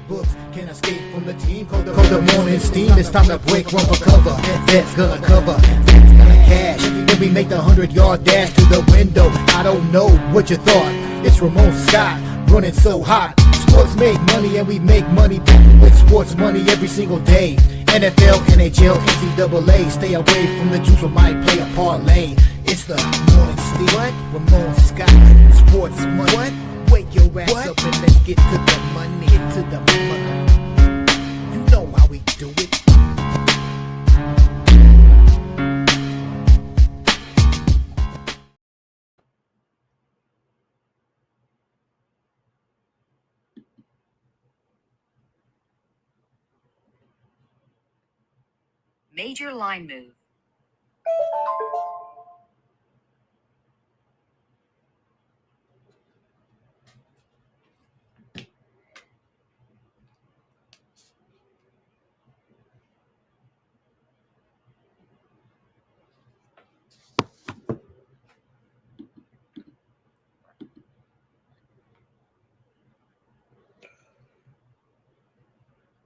books, can't escape from the team. Call the morning steam, it's time to break, run for cover. That's gonna cover, that's gonna cash. Then we make the 100-yard dash to the window. I don't know what you thought. It's Ramon Scott, running so hot. Sports make money and we make money with sports money every single day. NFL, NHL, NCAA. Stay away from the juice, we might play a parlay. It's the morning steam. What? Ramon Scott, sports money. What? Wake your ass up and let's get to the money. Get to the money. You know how we do it. Major line move.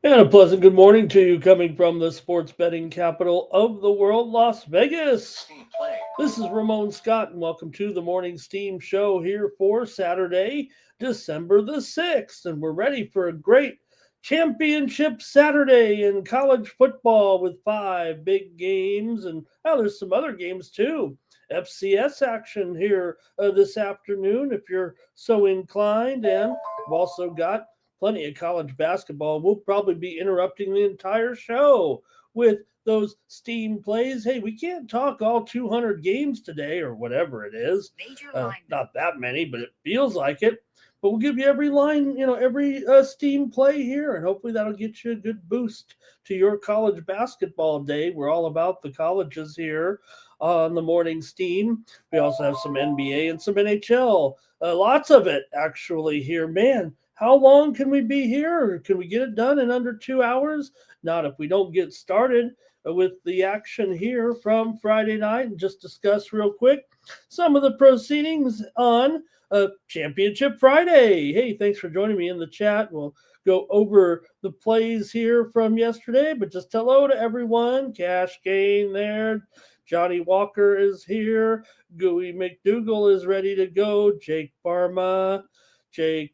And a pleasant good morning to you coming from the sports betting capital of the world, Las Vegas. This is Ramon Scott, and welcome to the Morning Steam Show here for Saturday, December the 6th. And we're ready for a great championship Saturday in college football with 5 big games. And there's some other games too. FCS action here this afternoon if you're so inclined. And we've also got plenty of college basketball. We'll probably be interrupting the entire show with those steam plays. Hey, we can't talk all 200 games today or whatever it is. Not that many, but it feels like it. But we'll give you every line, every steam play here, and hopefully that'll get you a good boost to your college basketball day. We're all about the colleges here on the Morning Steam. We also have some NBA and some NHL. Lots of it, actually, here. Man, how long can we be here? Can we get it done in under 2 hours? Not if we don't get started with the action here from Friday night and just discuss real quick some of the proceedings on Championship Friday. Hey, thanks for joining me in the chat. We'll go over the plays here from yesterday, but just hello to everyone. Cash Gain there. Johnny Walker is here. Gooey McDougal is ready to go. Jake Parma, M.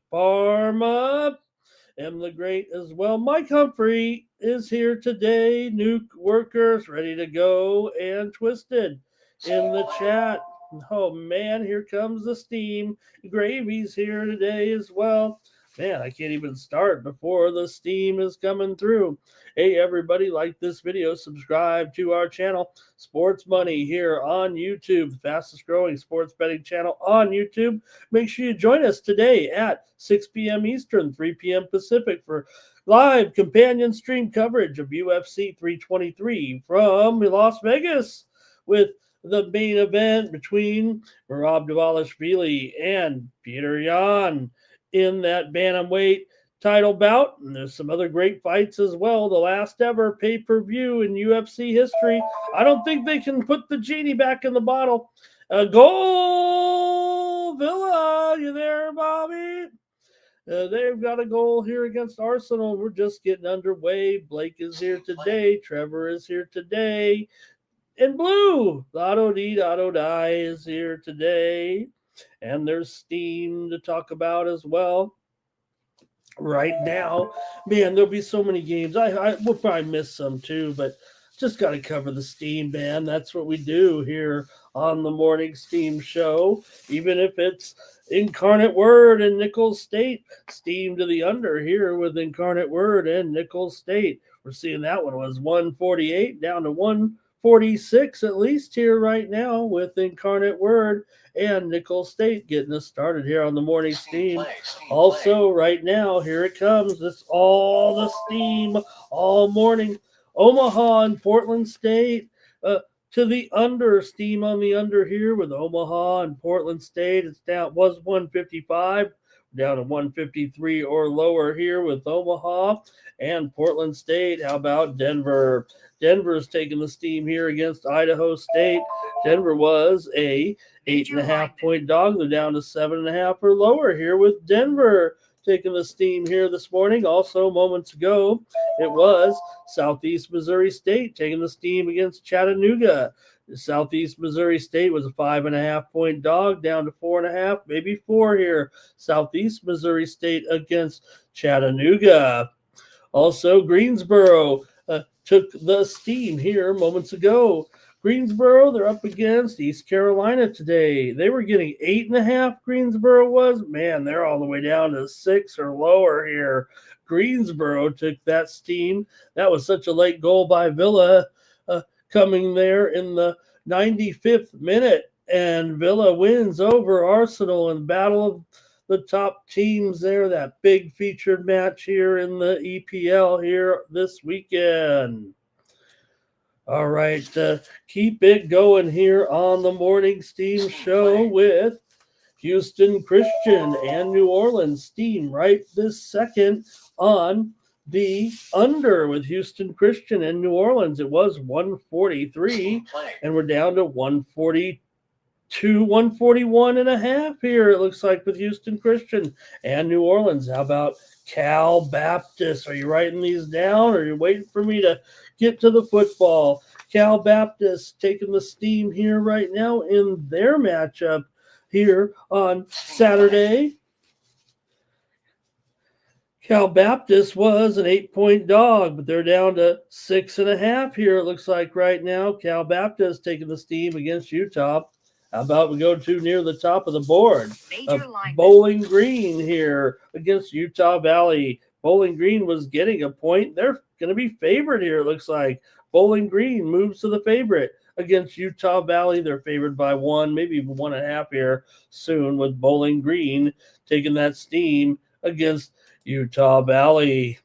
the Great as well. Mike Humphrey is here today. Nuke Workers ready to go. And Twisted in the chat. Oh, man, here comes the steam. Gravy's here today as well. Man, I can't even start before the steam is coming through. Hey, everybody, like this video, subscribe to our channel, Sports Money, here on YouTube, the fastest growing sports betting channel on YouTube. Make sure you join us today at 6 p.m. Eastern, 3 p.m. Pacific for live companion stream coverage of UFC 323 from Las Vegas with the main event between Merab Dvalishvili and Peter Yan in that bantamweight title bout. And there's some other great fights as well. The last ever pay-per-view in UFC history. I don't think they can put the genie back in the bottle. Goal Villa, you there, Bobby? They've got a goal here against Arsenal. We're just getting underway. Blake is here today. Trevor is here today. And Blue, Lotto Dee Dotto Die is here today. And there's steam to talk about as well. Right now, man, there'll be so many games. I will probably miss some too, but just got to cover the steam, man. That's what we do here on the Morning Steam Show. Even if it's Incarnate Word and Nicholls State, steam to the under here with Incarnate Word and Nicholls State. We're seeing that one was 148 down to 146 at least here right now with Incarnate Word and Nicholls State getting us started here on the Morning Steam. Also, right now, here it comes. This all the steam all morning. Omaha and Portland State to the under. Steam on the under here with Omaha and Portland State. It's down, was 155, down to 153 or lower here with Omaha and Portland State. How about Denver? Denver's taking the steam here against Idaho State. Denver was a 8.5 point dog. They're down to 7.5 or lower here with Denver taking the steam here this morning. Also, moments ago, it was Southeast Missouri State taking the steam against Chattanooga. Southeast Missouri State was a 5.5-point dog, down to 4.5, maybe 4 here. Southeast Missouri State against Chattanooga. Also, Greensboro took the steam here moments ago. Greensboro, they're up against East Carolina today. They were getting 8.5, Greensboro was. Man, they're all the way down to 6 or lower here. Greensboro took that steam. That was such a late goal by Villa coming there in the 95th minute. And Villa wins over Arsenal in battle of the top teams there. That big featured match here in the EPL here this weekend. All right, keep it going here on the Morning Steam Show with Houston Christian and New Orleans Steam right this second on the under with Houston Christian and New Orleans. It was 143, and we're down to 142, 141.5 here, it looks like, with Houston Christian and New Orleans. How about Cal Baptist? Are you writing these down, or are you waiting for me to get to the football? Cal Baptist taking the steam here right now in their matchup here on Saturday. Cal Baptist was an 8-point dog, but they're down to 6.5 here, it looks like right now. Cal Baptist taking the steam against Utah. How about we go to near the top of the board? Bowling Green here against Utah Valley. Bowling Green was getting a point. They're going to be favored here, it looks like. Bowling Green moves to the favorite against Utah Valley. They're favored by 1, maybe 1.5 here soon, with Bowling Green taking that steam against Utah Valley.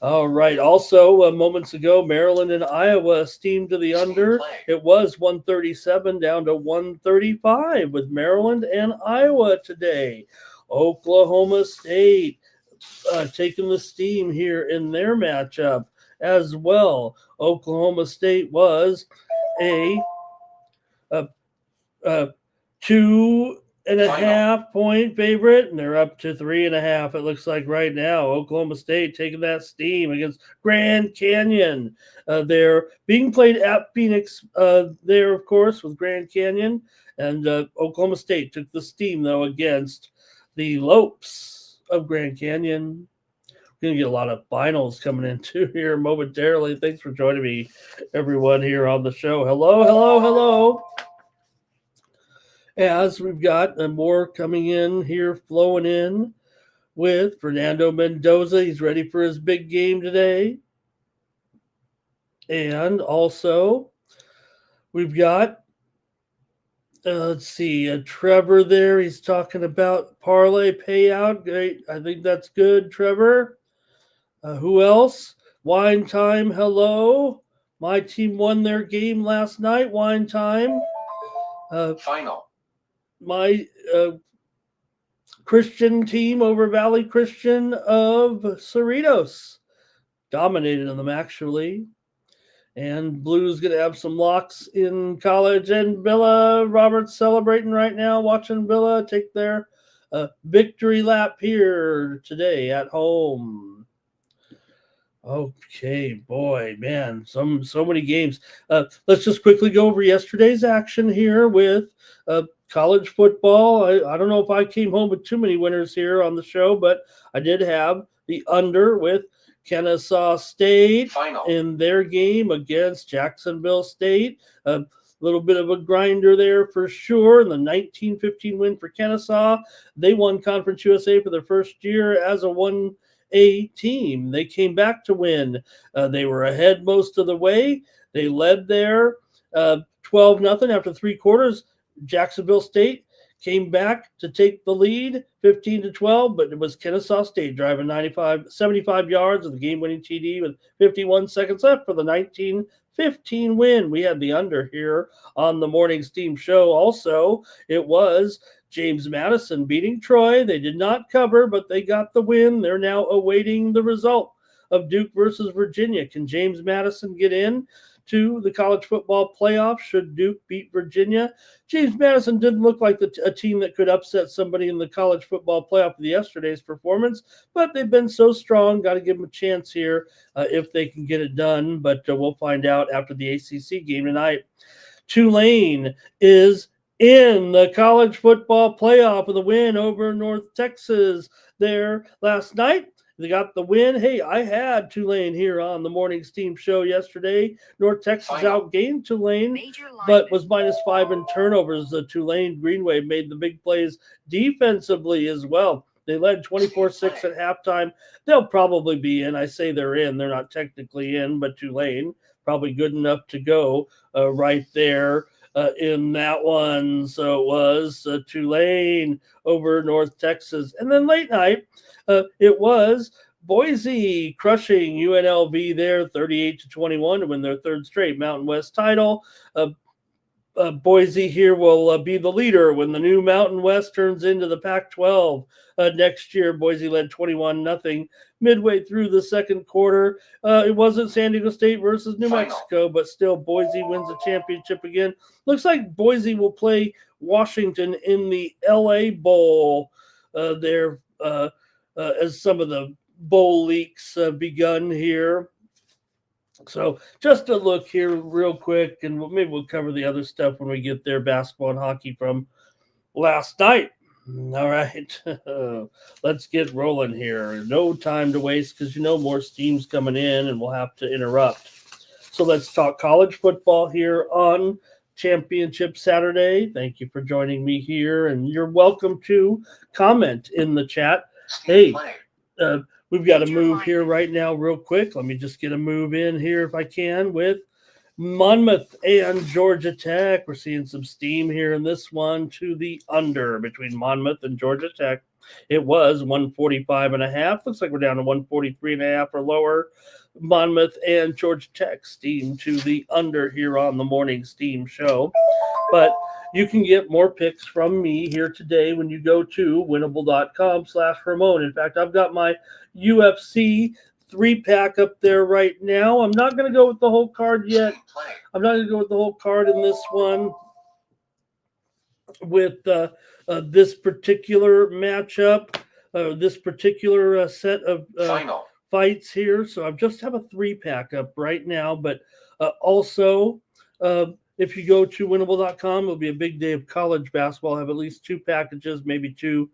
All right. Also, moments ago, Maryland and Iowa steamed to the under. It was 137 down to 135 with Maryland and Iowa today. Oklahoma State taking the steam here in their matchup as well. Oklahoma State was a 2.5-point favorite, and they're up to 3.5. It looks like right now. Oklahoma State taking that steam against Grand Canyon. They're being played at Phoenix there, of course, with Grand Canyon. And Oklahoma State took the steam, though, against the Lopes of Grand Canyon. We're going to get a lot of finals coming in, too, here momentarily. Thanks for joining me, everyone, here on the show. Hello, hello, hello. As we've got more coming in here, flowing in with Fernando Mendoza. He's ready for his big game today. And also, we've got, let's see, Trevor there. He's talking about parlay payout. Great. I think that's good, Trevor. Who else? Wine Time, hello. My team won their game last night. Wine Time. Final. My Christian team over Valley Christian of Cerritos dominated them, actually. And Blue's going to have some locks in college. And Villa, Robert's celebrating right now, watching Villa take their victory lap here today at home. Okay, boy, man, so many games. Let's just quickly go over yesterday's action here with college football. I don't know if I came home with too many winners here on the show, but I did have the under with Kennesaw State in their game against Jacksonville State. A little bit of a grinder there for sure. In the 19-15 win for Kennesaw, they won Conference USA for their first year as a 1A team. They came back to win. They were ahead most of the way. They led there 12-0 after 3 quarters. Jacksonville State came back to take the lead 15-12, but it was Kennesaw State driving 75 yards of the game-winning TD with 51 seconds left for the 19-15 win. We had the under here on the Morning Steam Show. Also, it was James Madison beating Troy. They did not cover, but they got the win. They're now awaiting the result of Duke versus Virginia. Can James Madison get in to the college football playoff should Duke beat Virginia. James Madison didn't look like a team that could upset somebody in the college football playoff with yesterday's performance, but they've been so strong. Got to give them a chance here if they can get it done, but we'll find out after the ACC game tonight. Tulane is in the college football playoff with a win over North Texas there last night. They got the win. Hey, I had Tulane here on the Morning's Team show yesterday. North Texas outgained Tulane, but was -5 in turnovers. The Tulane Greenway made the big plays defensively as well. They led 24-6 at halftime. They'll probably be in. I say they're in. They're not technically in, but Tulane probably good enough to go right there in that one. So it was Tulane over North Texas. And then late night, it was Boise crushing UNLV there 38-21 to win their third straight Mountain West title. Boise here will be the leader when the new Mountain West turns into the Pac-12 next year. Boise led 21-0 midway through the second quarter. It wasn't San Diego State versus New Mexico, but still Boise wins the championship again. Looks like Boise will play Washington in the LA Bowl there as some of the bowl leaks begun here. So just a look here real quick, and maybe we'll cover the other stuff when we get there, basketball and hockey from last night. All right, let's get rolling here. No time to waste because more steam's coming in and we'll have to interrupt. So let's talk college football here on Championship Saturday. Thank you for joining me here, and you're welcome to comment in the chat. Hey, we've got to move here right now real quick. Let me just get a move in here if I can with Monmouth and Georgia Tech. We're seeing some steam here in this one to the under between Monmouth and Georgia Tech. It was 145.5. Looks like we're down to 143.5 or lower. Monmouth and Georgia Tech steam to the under here on the Morning Steam show. But you can get more picks from me here today when you go to winnable.com/Ramon. In fact, I've got my UFC 3-pack up there right now. I'm not going to go with the whole card yet. I'm not going to go with the whole card in this one with this particular matchup, this particular set of fights here. So I just have a 3-pack up right now. But also, if you go to winnable.com, it'll be a big day of college basketball. I'll have at least 2 packages, maybe 2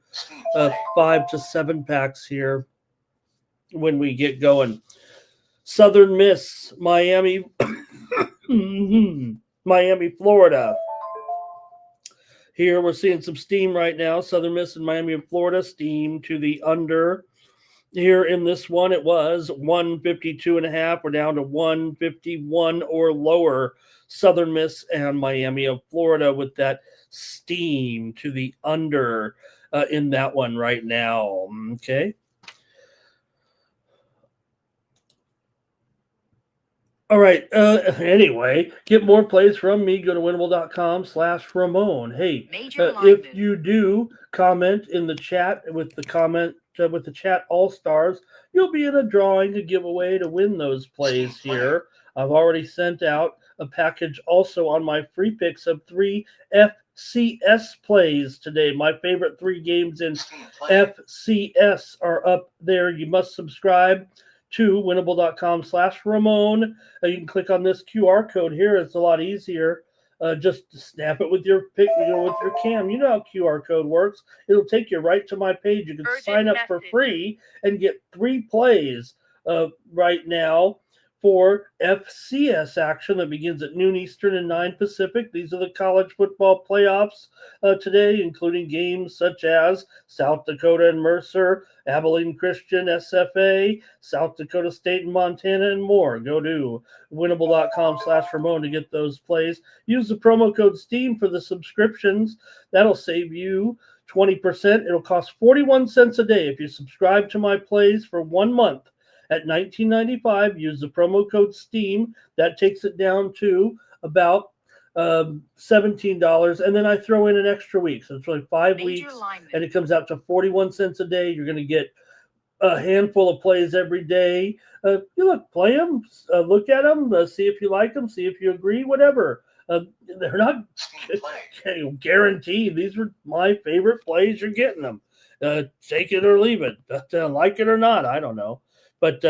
5 to 7 packs here when we get going. Southern Miss, Miami, Miami, Florida. Here we're seeing some steam right now. Southern Miss and Miami and Florida steam to the under. Here in this one, it was 152.5. We're down to 151 or lower. Southern Miss and Miami of Florida with that steam to the under in that one right now. Okay. All right. Anyway, get more plays from me. Go to winnable.com/Ramon. Hey, if you do comment in the chat with the comment with the chat all-stars, you'll be in a drawing to give away to win those plays here. I've already sent out a package also on my free picks of 3 FCS plays today. My favorite 3 games in FCS are up there. You must subscribe to winnable.com/Ramon. You can click on this QR code here. It's a lot easier. Just snap it with your pick, with your cam. You know how QR code works. It'll take you right to my page. You can sign up for free and get 3 plays right now for FCS action that begins at noon Eastern and 9 Pacific. These are the college football playoffs today, including games such as South Dakota and Mercer, Abilene Christian, SFA, South Dakota State and Montana, and more. Go to winnable.com/Ramon to get those plays. Use the promo code STEAM for the subscriptions. That'll save you 20%. It'll cost 41 cents a day if you subscribe to my plays for 1 month. At $19.95, use the promo code STEAM. That takes it down to about $17. And then I throw in an extra week. So it's like 5 weeks. And it comes out to 41 cents a day. You're going to get a handful of plays every day. Play them, look at them, see if you like them, see if you agree, whatever. They're not guaranteed. These are my favorite plays. You're getting them. Take it or leave it. Like it or not, I don't know. But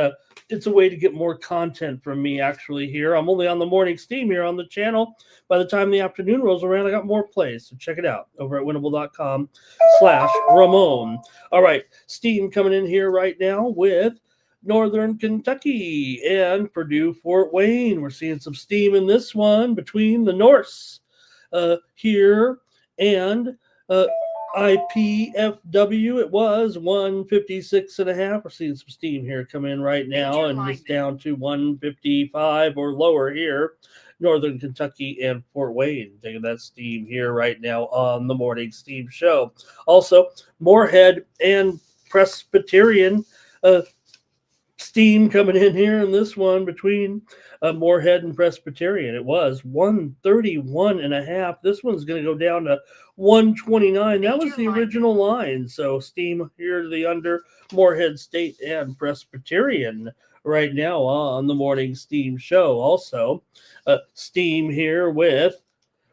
it's a way to get more content from me actually here. I'm only on the morning steam here on the channel. By the time the afternoon rolls around, I got more plays. So check it out over at winnable.com/Ramon. All right, steam coming in here right now with Northern Kentucky and Purdue Fort Wayne. We're seeing some steam in this one between the Norse here and IPFW. It was 156.5. We're seeing some steam here come in right now, and it's down to 155 or lower here. Northern Kentucky and Fort Wayne taking that steam here right now on the morning steam show. Also, Moorhead and Presbyterian steam coming in here in this one between Moorhead and Presbyterian. It was 131.5. This one's going to go down to 129. That was the original line. So steam here to the under Moorhead State and Presbyterian right now on the morning steam show. Also, steam here with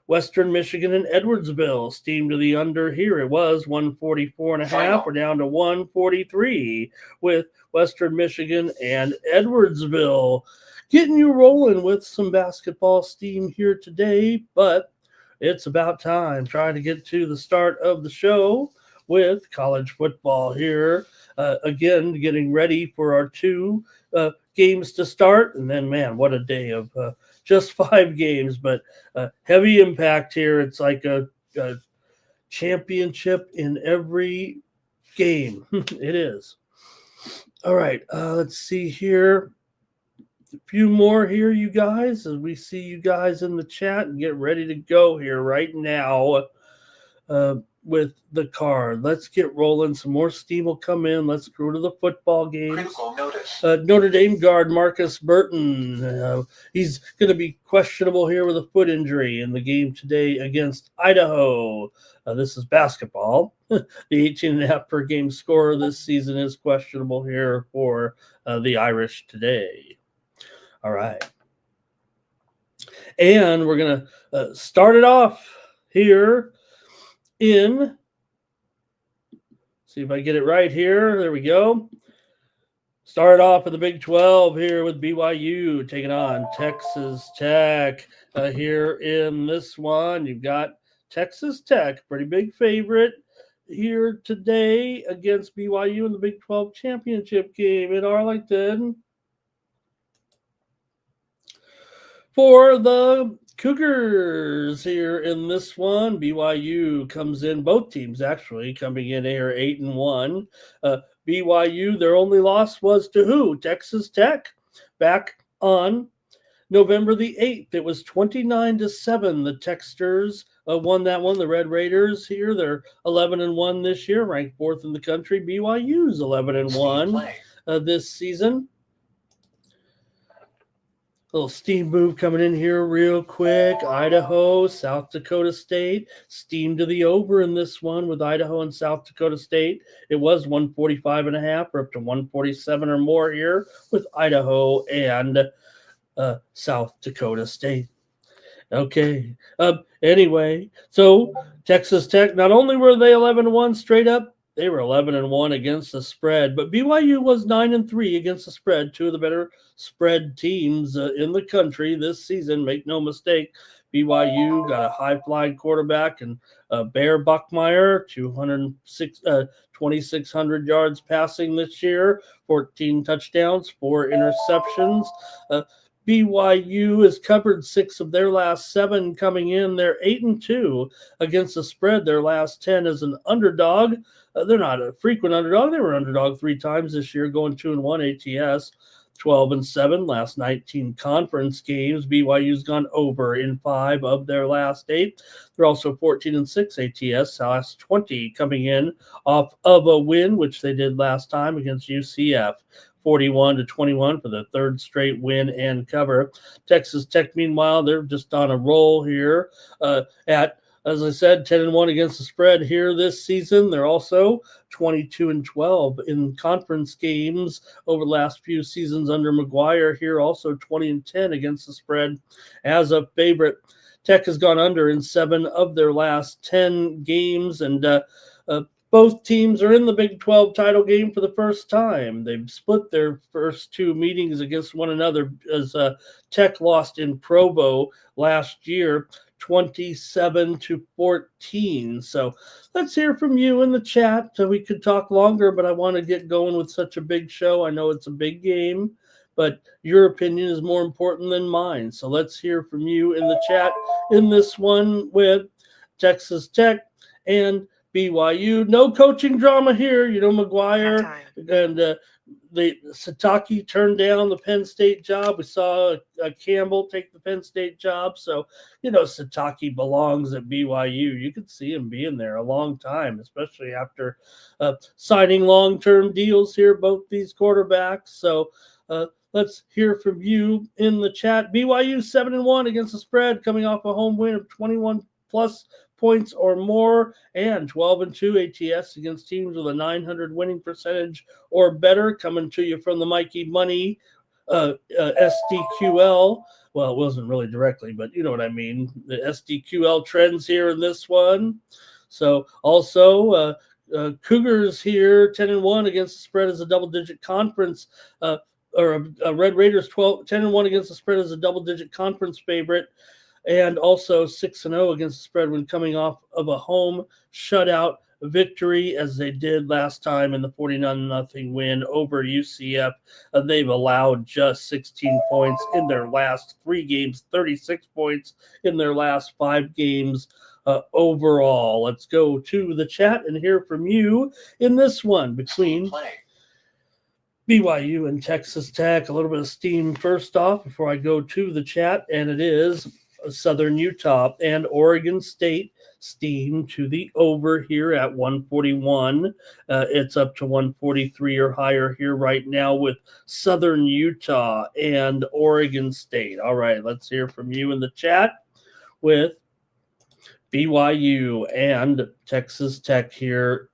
Western Michigan and Edwardsville. Steam to the under here. It was 144.5. We're down to 143 with Western Michigan and Edwardsville. Getting you rolling with some basketball steam here today, but it's about time. Trying to get to the start of the show with college football here. Again, getting ready for our two games to start. And then, man, what a day of just 5 games, but heavy impact here. It's like a championship in every game. It is. All right, let's see here. A few more here, you guys, as we see you guys in the chat and get ready to go here right now with the card. Let's get rolling. Some more steam will come in. Let's go to the football games. Critical notice. Notre Dame guard Marcus Burton. He's going to be questionable here with a foot injury in the game today against Idaho. This is basketball. The 18.5 per game scorer this season is questionable here for the Irish today. All right. And we're going to start it off here in, see if I get it right here. There we go. Start off in the Big 12 here with BYU taking on Texas Tech here in this one. You've got Texas Tech, pretty big favorite here today against BYU in the Big 12 championship game in Arlington. For the Cougars here in this one, BYU comes in, both teams actually coming in here 8-1. BYU, their only loss was to who? Texas Tech back on November the 8th. It was 29-7. The Techsters won that one. The Red Raiders here, they're 11-1 this year, ranked 4th in the country. BYU's 11-1 this season. Little steam move coming in here real quick. Idaho, South Dakota State. Steam to the over in this one with Idaho and South Dakota State. It was 145.5. We're up to 147 or more here with Idaho and South Dakota State. Okay. Anyway, so Texas Tech, not only were they 11-1 straight up, they were 11-1 against the spread, but BYU was 9-3 against the spread. Two of the better spread teams in the country this season. Make no mistake, BYU got a high-flying quarterback and Bear Buckmeyer, 2,600 yards passing this year, 14 touchdowns, 4 interceptions. BYU has covered 6 of their last 7 coming in. They're 8-2 against the spread. Their last 10 as an underdog. They're not a frequent underdog. They were underdog 3 times this year, going 2-1 ATS, 12-7. Last 19 conference games, BYU's gone over in 5 of their last 8. They're also 14-6 ATS, last 20 coming in off of a win, which they did last time against UCF. 41-21 for the 3rd straight win and cover. Texas Tech, meanwhile, they're just on a roll here at as I said, 10-1 against the spread here this season. They're also 22-12 in conference games over the last few seasons under McGuire. Here also 20-10 against the spread as a favorite. Tech has gone under in 7 of their last 10 games, and both teams are in the Big 12 title game for the first time. They've split their first 2 meetings against one another as Tech lost in Provo last year, 27-14. So let's hear from you in the chat. We could talk longer, but I want to get going with such a big show. I know it's a big game, but your opinion is more important than mine. So let's hear from you in the chat in this one with Texas Tech and BYU. No coaching drama here. McGuire and the Sataki turned down the Penn State job. We saw Campbell take the Penn State job. So, Sataki belongs at BYU. You could see him being there a long time, especially after signing long-term deals here, both these quarterbacks. So let's hear from you in the chat. BYU 7-1 against the spread, coming off a home win of 21+ points or more, and 12-2 ATS against teams with a 900 winning percentage or better, coming to you from the Mikey Money SDQL. Well, it wasn't really directly, but you know what I mean. The SDQL trends here in this one. So also Cougars here 10-1 against the spread as a double-digit conference, Red Raiders 10-1 against the spread as a double-digit conference favorite. And also 6-0 against the spread when coming off of a home shutout victory, as they did last time in the 49-0 win over UCF. They've allowed just 16 points in their last 3 games, 36 points in their last 5 games overall. Let's go to the chat and hear from you in this one between BYU and Texas Tech. A little bit of steam first off before I go to the chat, and it is Southern Utah and Oregon State steam to the over here at 141. It's up to 143 or higher here right now with Southern Utah and Oregon State. All right, let's hear from you in the chat with BYU and Texas Tech here.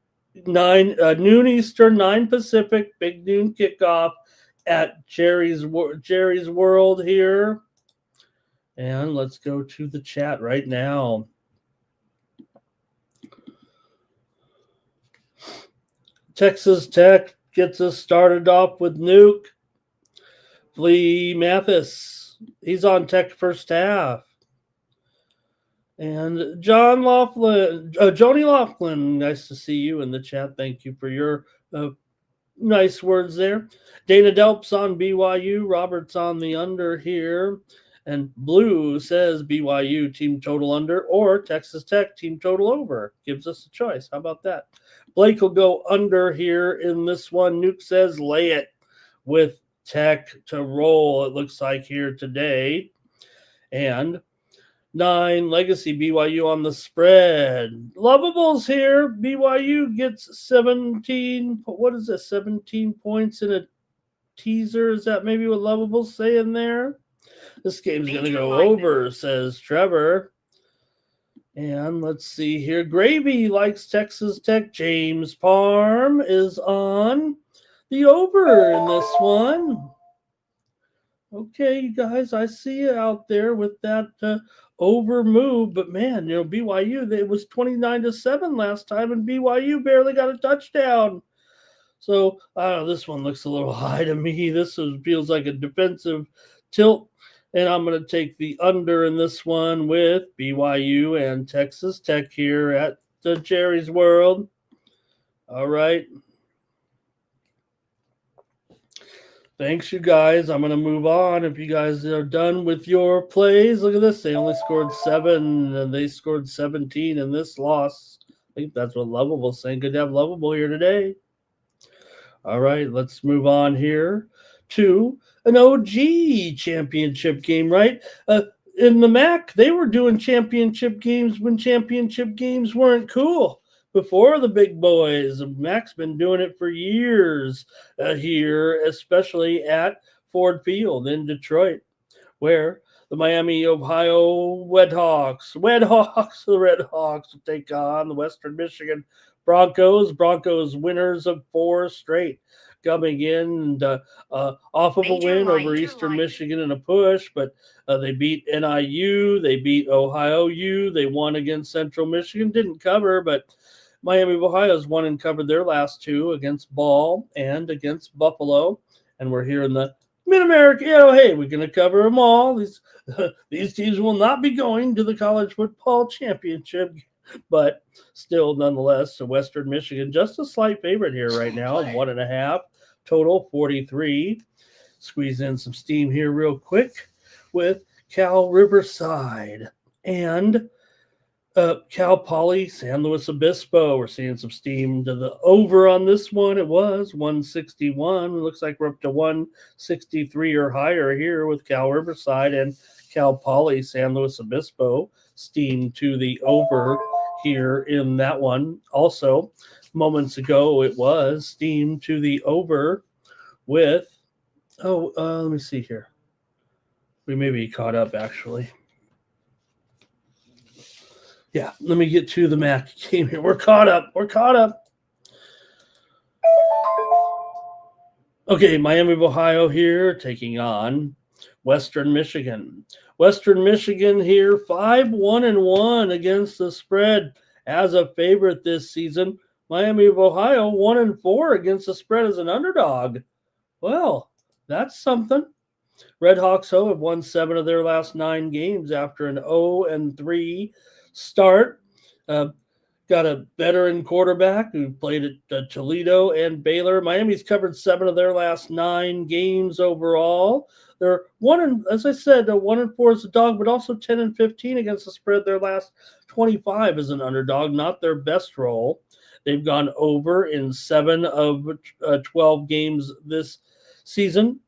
9 noon Eastern, 9 Pacific, big noon kickoff at Jerry's World here. And let's go to the chat right now. Texas Tech gets us started off with Nuke. Lee Mathis, he's on Tech first half. And Joni Laughlin, nice to see you in the chat. Thank you for your nice words there. Dana Delp's on BYU. Robert's on the under here. And Blue says BYU team total under or Texas Tech team total over. Gives us a choice. How about that? Blake will go under here in this one. Nuke says lay it with Tech to roll, it looks like here today. And 9 Legacy BYU on the spread. Lovables here. BYU gets 17. What is this? 17 points in a teaser. Is that maybe what Lovables saying there? This game's going to go over, says Trevor. And let's see here. Gravy likes Texas Tech. James Parm is on the over in this one. Okay, you guys, I see you out there with that over move. But, man, BYU, it was 29-7 last time, and BYU barely got a touchdown. So, I don't know, this one looks a little high to me. This feels like a defensive tilt. And I'm going to take the under in this one with BYU and Texas Tech here at the Jerry's World. All right. Thanks, you guys. I'm going to move on. If you guys are done with your plays, look at this. They only scored 7, and they scored 17 in this loss. I think that's what Lovable's saying. Good to have Lovable here today. All right, let's move on here to an OG championship game, right? In the MAC, they were doing championship games when championship games weren't cool. Before the big boys, MAC's been doing it for years here, especially at Ford Field in Detroit, where the Miami, Ohio Redhawks. The Redhawks will take on the Western Michigan Broncos. Broncos winners of 4 straight, coming in off of a win over Eastern Michigan in a push, but they beat NIU, they beat Ohio U, they won against Central Michigan, didn't cover, but Miami of Ohio's won and covered their last 2 against Ball and against Buffalo, and we're here in the Mid-America. Hey, we're going to cover them all. These teams will not be going to the college football championship, but still, nonetheless, so Western Michigan just a slight favorite here right now, 1.5, total 43. Squeeze in some steam here real quick with Cal Riverside and Cal Poly San Luis Obispo. We're seeing some steam to the over on this one. It was 161. It looks like we're up to 163 or higher here with Cal Riverside and Cal Poly San Luis Obispo. Steam to the over here in that one. Also, moments ago, it was steam to the over with, let me see here. We may be caught up, actually. Yeah, let me get to the MAC game here. We're caught up. Okay, Miami of Ohio here taking on Western Michigan. Western Michigan here 5-1-1 against the spread as a favorite this season. Miami of Ohio 1-4 against the spread as an underdog. Well, that's something. Redhawks have won 7 of their last 9 games after an 0-3 start. Got a veteran quarterback who played at Toledo and Baylor. Miami's covered 7 of their last 9 games overall. They're 1-4 as a dog, but also 10-15 against the spread. Their last 25 as an underdog, not their best role. They've gone over in 7 of 12 games this season.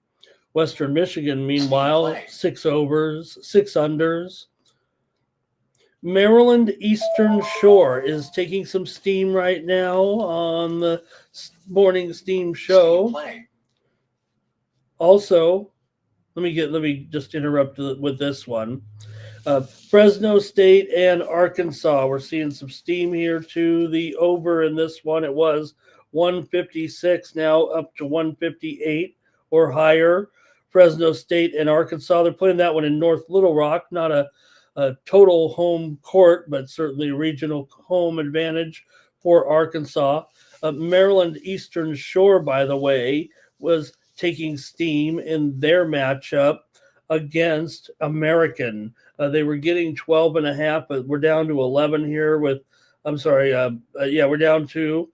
Western Michigan, meanwhile, 6 overs, 6 unders. Maryland Eastern Shore is taking some steam right now on the morning steam show. Also, let me just interrupt with this one. Fresno State and Arkansas. We're seeing some steam here to the over in this one. It was 156, now up to 158 or higher. Fresno State and Arkansas. They're playing that one in North Little Rock, not a total home court, but certainly regional home advantage for Arkansas. Maryland Eastern Shore, by the way, was taking steam in their matchup against American. They were getting 12.5, but we're down to 11 here with, we're down to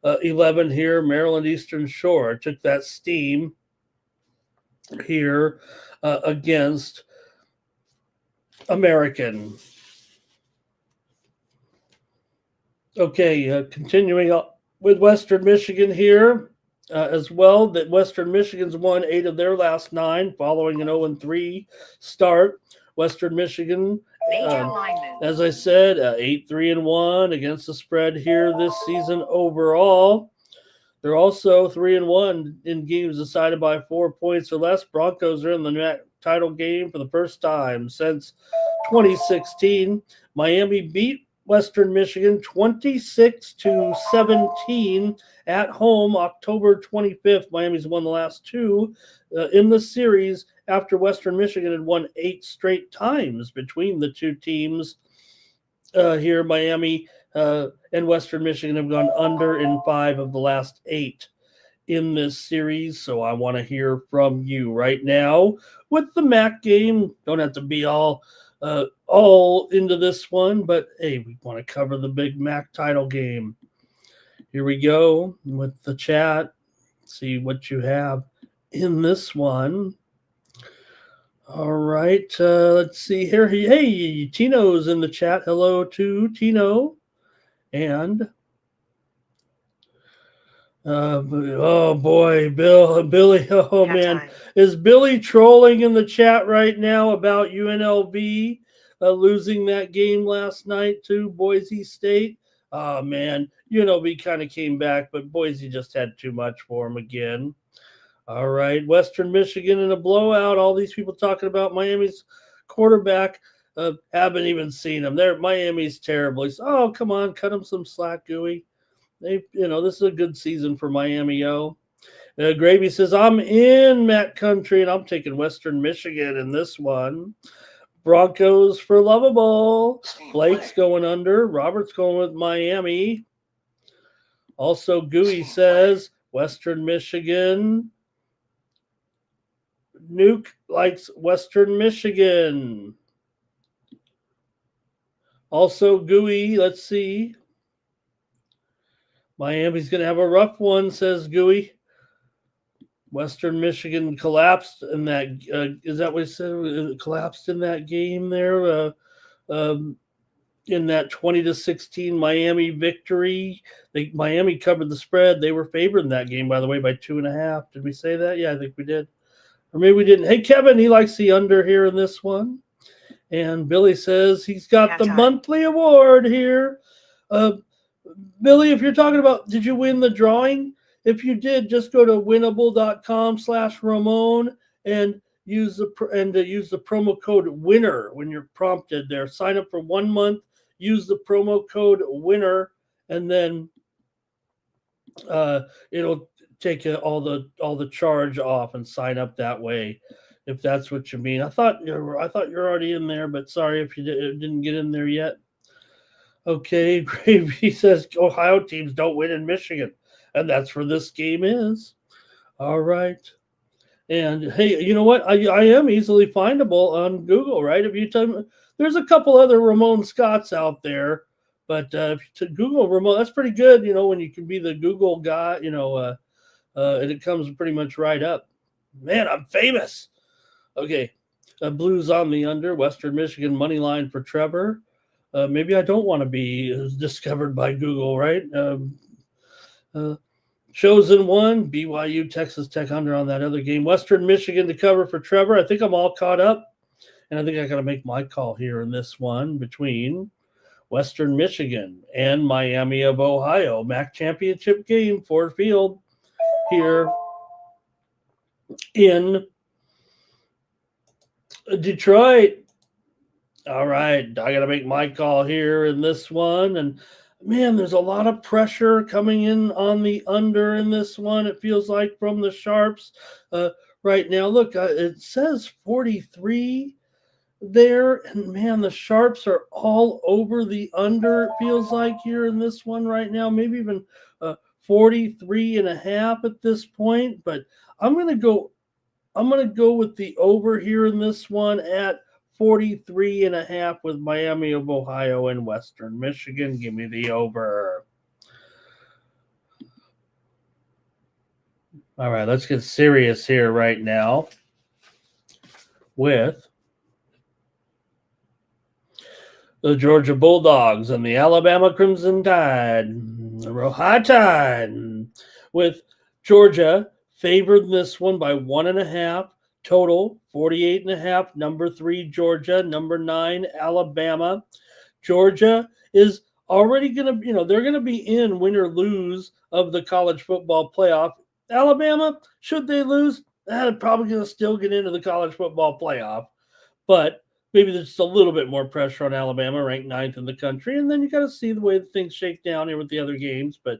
11 here. Maryland Eastern Shore took that steam here against American. Okay, continuing up with Western Michigan here as well. That Western Michigan's won 8 of their last 9 following an 0-3 start. Western Michigan, as I said, 8-3-1 against the spread here this season overall. They're also 3-1 in games decided by 4 points or less. Broncos are in the title game for the first time since 2016. Miami beat Western Michigan 26-17 at home October 25th. Miami's won the last 2 in the series after Western Michigan had won 8 straight times between the 2 teams. Here, Miami and Western Michigan have gone under in 5 of the last 8 in this series. So I want to hear from you right now with the MAC game. Don't have to be all into this one, but hey, we want to cover the big MAC title game. Here we go with the chat. See what you have in this one. All right, let's see here. Hey, Tino's in the chat. Hello to Tino. And oh boy, Billy. Oh man, is Billy trolling in the chat right now about UNLV losing that game last night to Boise State? Oh man, UNLV kind of came back, but Boise just had too much for them again. All right, Western Michigan in a blowout. All these people talking about Miami's quarterback. Haven't even seen him. Miami's terrible. He's, oh, come on, cut him some slack, Gooey. This is a good season for Miami, yo. Gravy says, I'm in Matt Country, and I'm taking Western Michigan in this one. Broncos for lovable. Blake's going under. Robert's going with Miami. Also, Gooey says, Western Michigan. Nuke likes Western Michigan. Also, Gooey, let's see. Miami's going to have a rough one, says Gooey. Western Michigan collapsed in that. Is that what he said? It collapsed in that game there. In that 20-16 Miami victory. Miami covered the spread. They were favored in that game, by the way, by 2.5. Did we say that? Yeah, I think we did. Or maybe we didn't. Hey, Kevin, he likes the under here in this one. And Billy says he's got the monthly award here. Billy, if you're talking about, did you win the drawing? If you did, just go to winnable.com/Ramon and use the promo code WINNER when you're prompted there. Sign up for 1 month, use the promo code WINNER, and then it'll take all the charge off and sign up that way, if that's what you mean. I thought you're already in there, but sorry if you didn't get in there yet. Okay, Gravy says Ohio teams don't win in Michigan. And that's where this game is. All right. And hey, you know what? I am easily findable on Google, right? If you tell me, there's a couple other Ramon Scotts out there, but to Google Ramon, that's pretty good. When you can be the Google guy, and it comes pretty much right up. Man, I'm famous. Okay. Blues on the under. Western Michigan money line for Trevor. Maybe I don't want to be discovered by Google, right? Chosen one, BYU, Texas Tech under on that other game. Western Michigan to cover for Trevor. I think I'm all caught up, and I think I got to make my call here in this one between Western Michigan and Miami of Ohio. MAC championship game, Ford Field here in Detroit. All right, I got to make my call here in this one, and man, there's a lot of pressure coming in on the under in this one. It feels like from the sharps right now. Look, it says 43 there, and man, the sharps are all over the under. It feels like here in this one right now, maybe even 43.5 at this point. But I'm gonna go with the over here in this one at 43.5 with Miami of Ohio and Western Michigan. Give me the over. All right, let's get serious here right now with the Georgia Bulldogs and the Alabama Crimson Tide. High Tide with Georgia favored this one by 1.5. Total 48.5. Number 3 Georgia, number 9 Alabama. Georgia is already going to, they're going to be in win or lose of the college football playoff. Alabama, should they lose, they're probably going to still get into the college football playoff. But maybe there's just a little bit more pressure on Alabama, ranked 9th in the country. And then you got to see the way things shake down here with the other games. But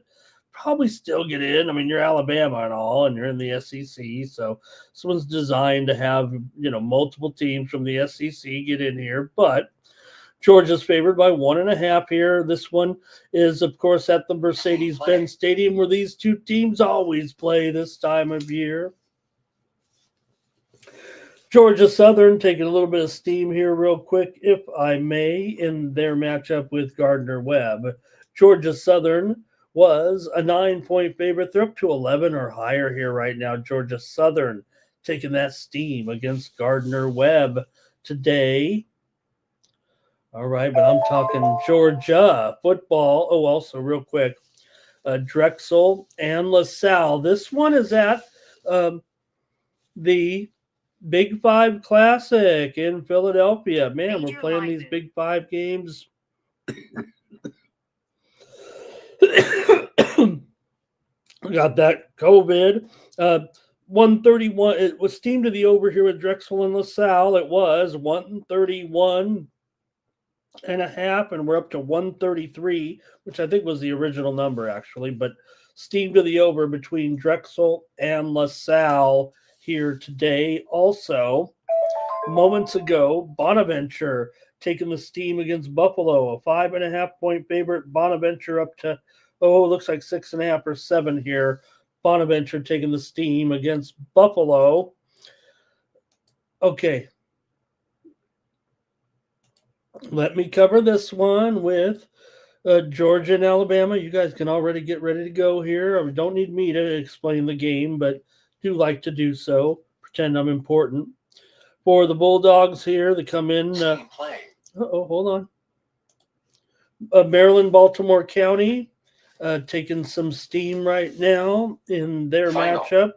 probably still get in. I mean, you're Alabama and all, and you're in the SEC. So this one's designed to have, multiple teams from the SEC get in here. But Georgia's favored by 1.5 here. This one is, of course, at the Mercedes-Benz Stadium, where these two teams always play this time of year. Georgia Southern taking a little bit of steam here real quick, if I may, in their matchup with Gardner-Webb. Georgia Southern was a 9-point favorite. They're up to 11 or higher here right now. Georgia Southern taking that steam against Gardner-Webb today. All right, but I'm talking Georgia football. Oh, also real quick, Drexel and LaSalle. This one is at the Big 5 Classic in Philadelphia. Man, we're playing these Big 5 games. Got that COVID. 131. It was steamed to the over here with Drexel and LaSalle. It was 131 and a half, and we're up to 133, which I think was the original number actually, but steamed to the over between Drexel and LaSalle here today. Also, moments ago, Bonaventure taking the steam against Buffalo, a 5.5 point favorite. Bonaventure up to, looks like 6.5 or 7 here. Bonaventure taking the steam against Buffalo. Okay. Let me cover this one with Georgia and Alabama. You guys can already get ready to go here. I don't need me to explain the game, but do like to do so. Pretend I'm important. For the Bulldogs here, they come in. Hold on. Maryland, Baltimore County taking some steam right now in their matchup.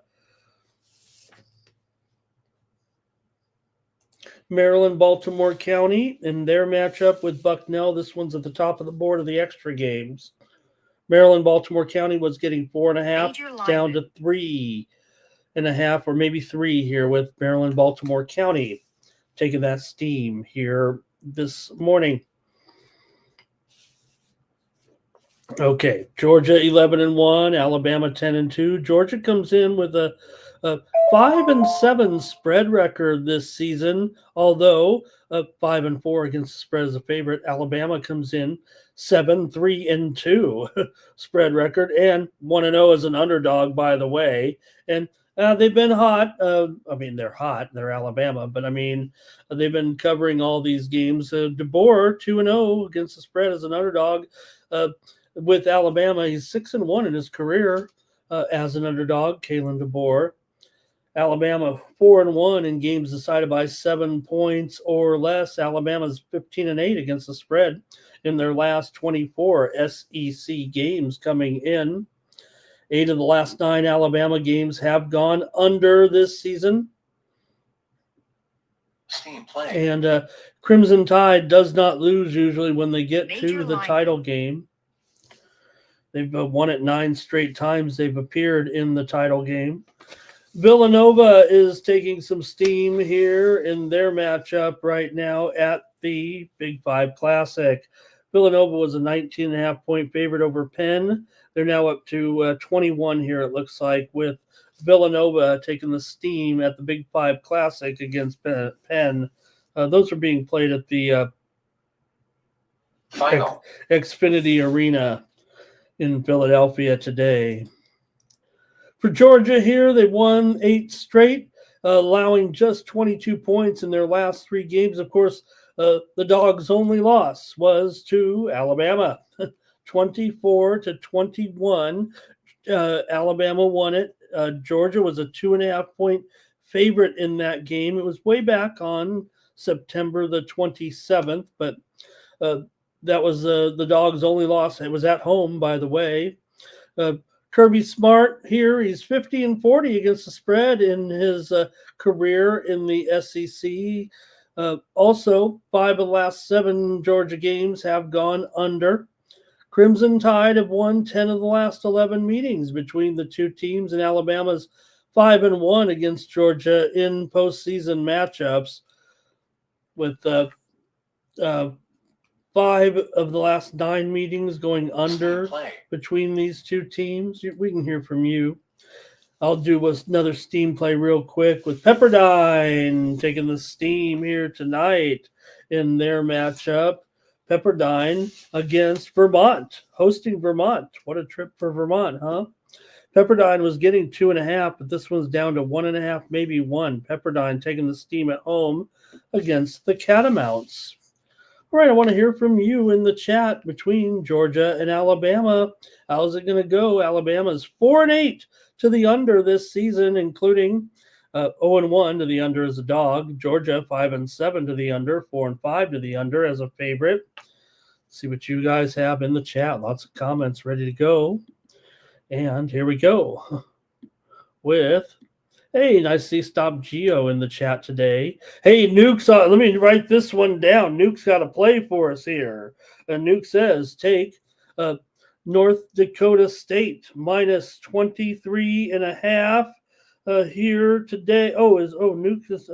Maryland, Baltimore County in their matchup with Bucknell. This one's at the top of the board of the extra games. Maryland, Baltimore County was getting 4.5 down to 3.5 or maybe 3 here with Maryland, Baltimore County taking that steam here this morning. Okay, Georgia 11-1, Alabama 10-2. Georgia comes in with a 5-7 spread record this season, although 5-4 against the spread as a favorite. Alabama comes in 7-3-2 spread record and 1-0 as an underdog, by the way. And they've been hot. They're hot. They're Alabama, but they've been covering all these games. DeBoer 2-0 against the spread as an underdog. With Alabama, he's 6-1 in his career as an underdog. Kalen DeBoer. Alabama 4-1 in games decided by 7 points or less. Alabama's 15-8 against the spread in their last 24 SEC games coming in. 8 of the last 9 Alabama games have gone under this season. Steam play. And Crimson Tide does not lose usually when they get to the title game. They've won it 9 straight times they've appeared in the title game. Villanova is taking some steam here in their matchup right now at the Big 5 Classic. Villanova was a 19.5 point favorite over Penn. They're now up to 21 here, it looks like, with Villanova taking the steam at the Big 5 Classic against Penn. Those are being played at the Xfinity Arena in Philadelphia today. For Georgia here, they won 8 straight, allowing just 22 points in their last 3 games. Of course, the Dogs' only loss was to Alabama, 24-21. Alabama won it. Georgia was a 2.5 point favorite in that game. It was way back on September the 27th, but that was the Dogs' only loss. It was at home, by the way. Kirby Smart here, he's 50-40 against the spread in his career in the SEC. Also, 5 of the last 7 Georgia games have gone under. Crimson Tide have won 10 of the last 11 meetings between the two teams, and Alabama's 5-1 against Georgia in postseason matchups, with 5 of the last 9 meetings going under between these two teams. We can hear from you. I'll do another steam play real quick with Pepperdine taking the steam here tonight in their matchup. Pepperdine against Vermont, hosting Vermont. What a trip for Vermont, huh? Pepperdine was getting 2.5, but this one's down to 1.5, maybe 1. Pepperdine taking the steam at home against the Catamounts. All right, I want to hear from you in the chat between Georgia and Alabama. How's it going to go? Alabama's 4-8 to the under this season, including 0-1 to the under as a dog. Georgia 5-7 to the under, 4-5 to the under as a favorite. Let's see what you guys have in the chat. Lots of comments ready to go. And here we go with... Hey, nice to see Stop Geo in the chat today. Hey, Nuke's, let me write this one down. Nuke's got a play for us here. And Nuke says, take North Dakota State minus 23.5 here today. Nuke is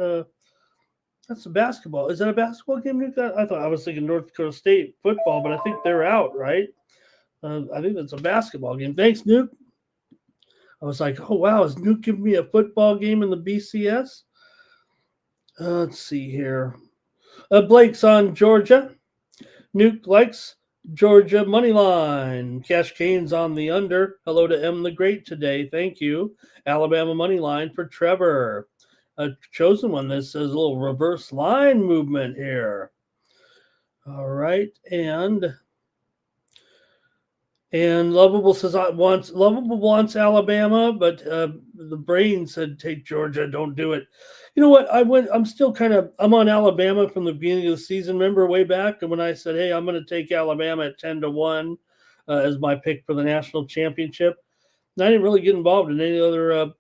that's a basketball. Is that a basketball game, Nuke? I was thinking North Dakota State football, but I think they're out, right? I think that's a basketball game. Thanks, Nuke. I was like, oh wow, is Nuke giving me a football game in the BCS? Let's see here. Blake's on Georgia. Nuke likes Georgia money line. Cash Kane's on the under. Hello to M the Great today. Thank you. Alabama money line for Trevor. A chosen one. This is a little reverse line movement here. All right, and Lovable says Lovable wants Alabama, but the brain said take Georgia. Don't do it. You know what? I'm on Alabama from the beginning of the season. Remember way back when I said, hey, I'm going to take Alabama at 10-1 as my pick for the national championship. And I didn't really get involved in any other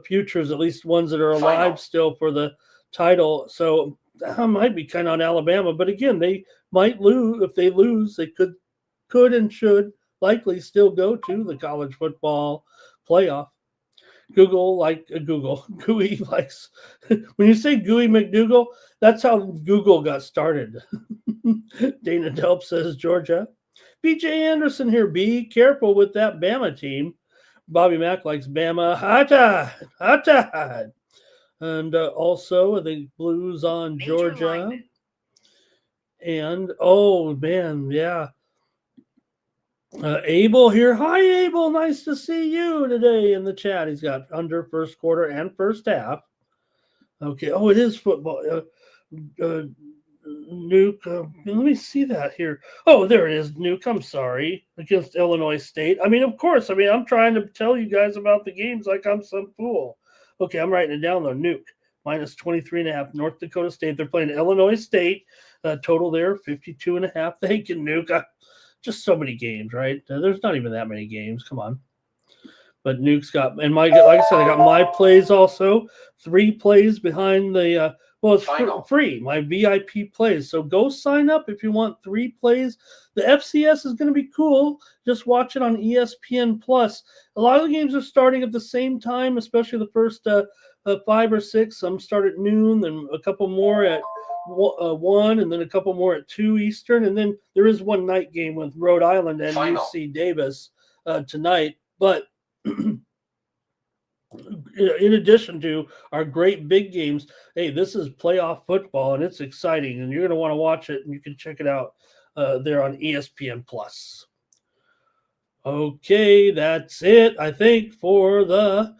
futures, at least ones that are alive still for the title. So I might be kind of on Alabama. But again, they might lose. If they lose, they could and should likely still go to the college football playoff. Gooey likes when you say Gooey McDougal, that's how Google got started. Dana Delp says Georgia. BJ Anderson here. Be careful with that Bama team. Bobby Mack likes Bama. Hot. And also the Blues on Major Georgia. lineman. And oh man, yeah. Abel here. Hi, Abel. Nice to see you today in the chat. He's got under first quarter and first half. Okay. Oh, it is football. Nuke. Let me see that here. Oh, there it is. Nuke. I'm sorry. Against Illinois State. I mean, of course. I'm trying to tell you guys about the games like I'm some fool. Okay, I'm writing it down though. Nuke. Minus 23.5. North Dakota State. They're playing Illinois State. Total there 52.5. Thank you, Nuke. Just so many games, right? There's not even that many games. Come on. But Nuke's got, and like I said, I got my plays also. 3 plays behind the, it's free, my VIP plays. So go sign up if you want 3 plays. The FCS is going to be cool. Just watch it on ESPN Plus. A lot of the games are starting at the same time, especially the first 5 or 6. Some start at noon, then a couple more at 1, and then a couple more at 2 Eastern, and then there is one night game with Rhode Island and UC Davis tonight. But in addition to our great big games, hey, this is playoff football and it's exciting, and you're going to want to watch it, and you can check it out there on ESPN Plus. Okay, that's it, I think, for the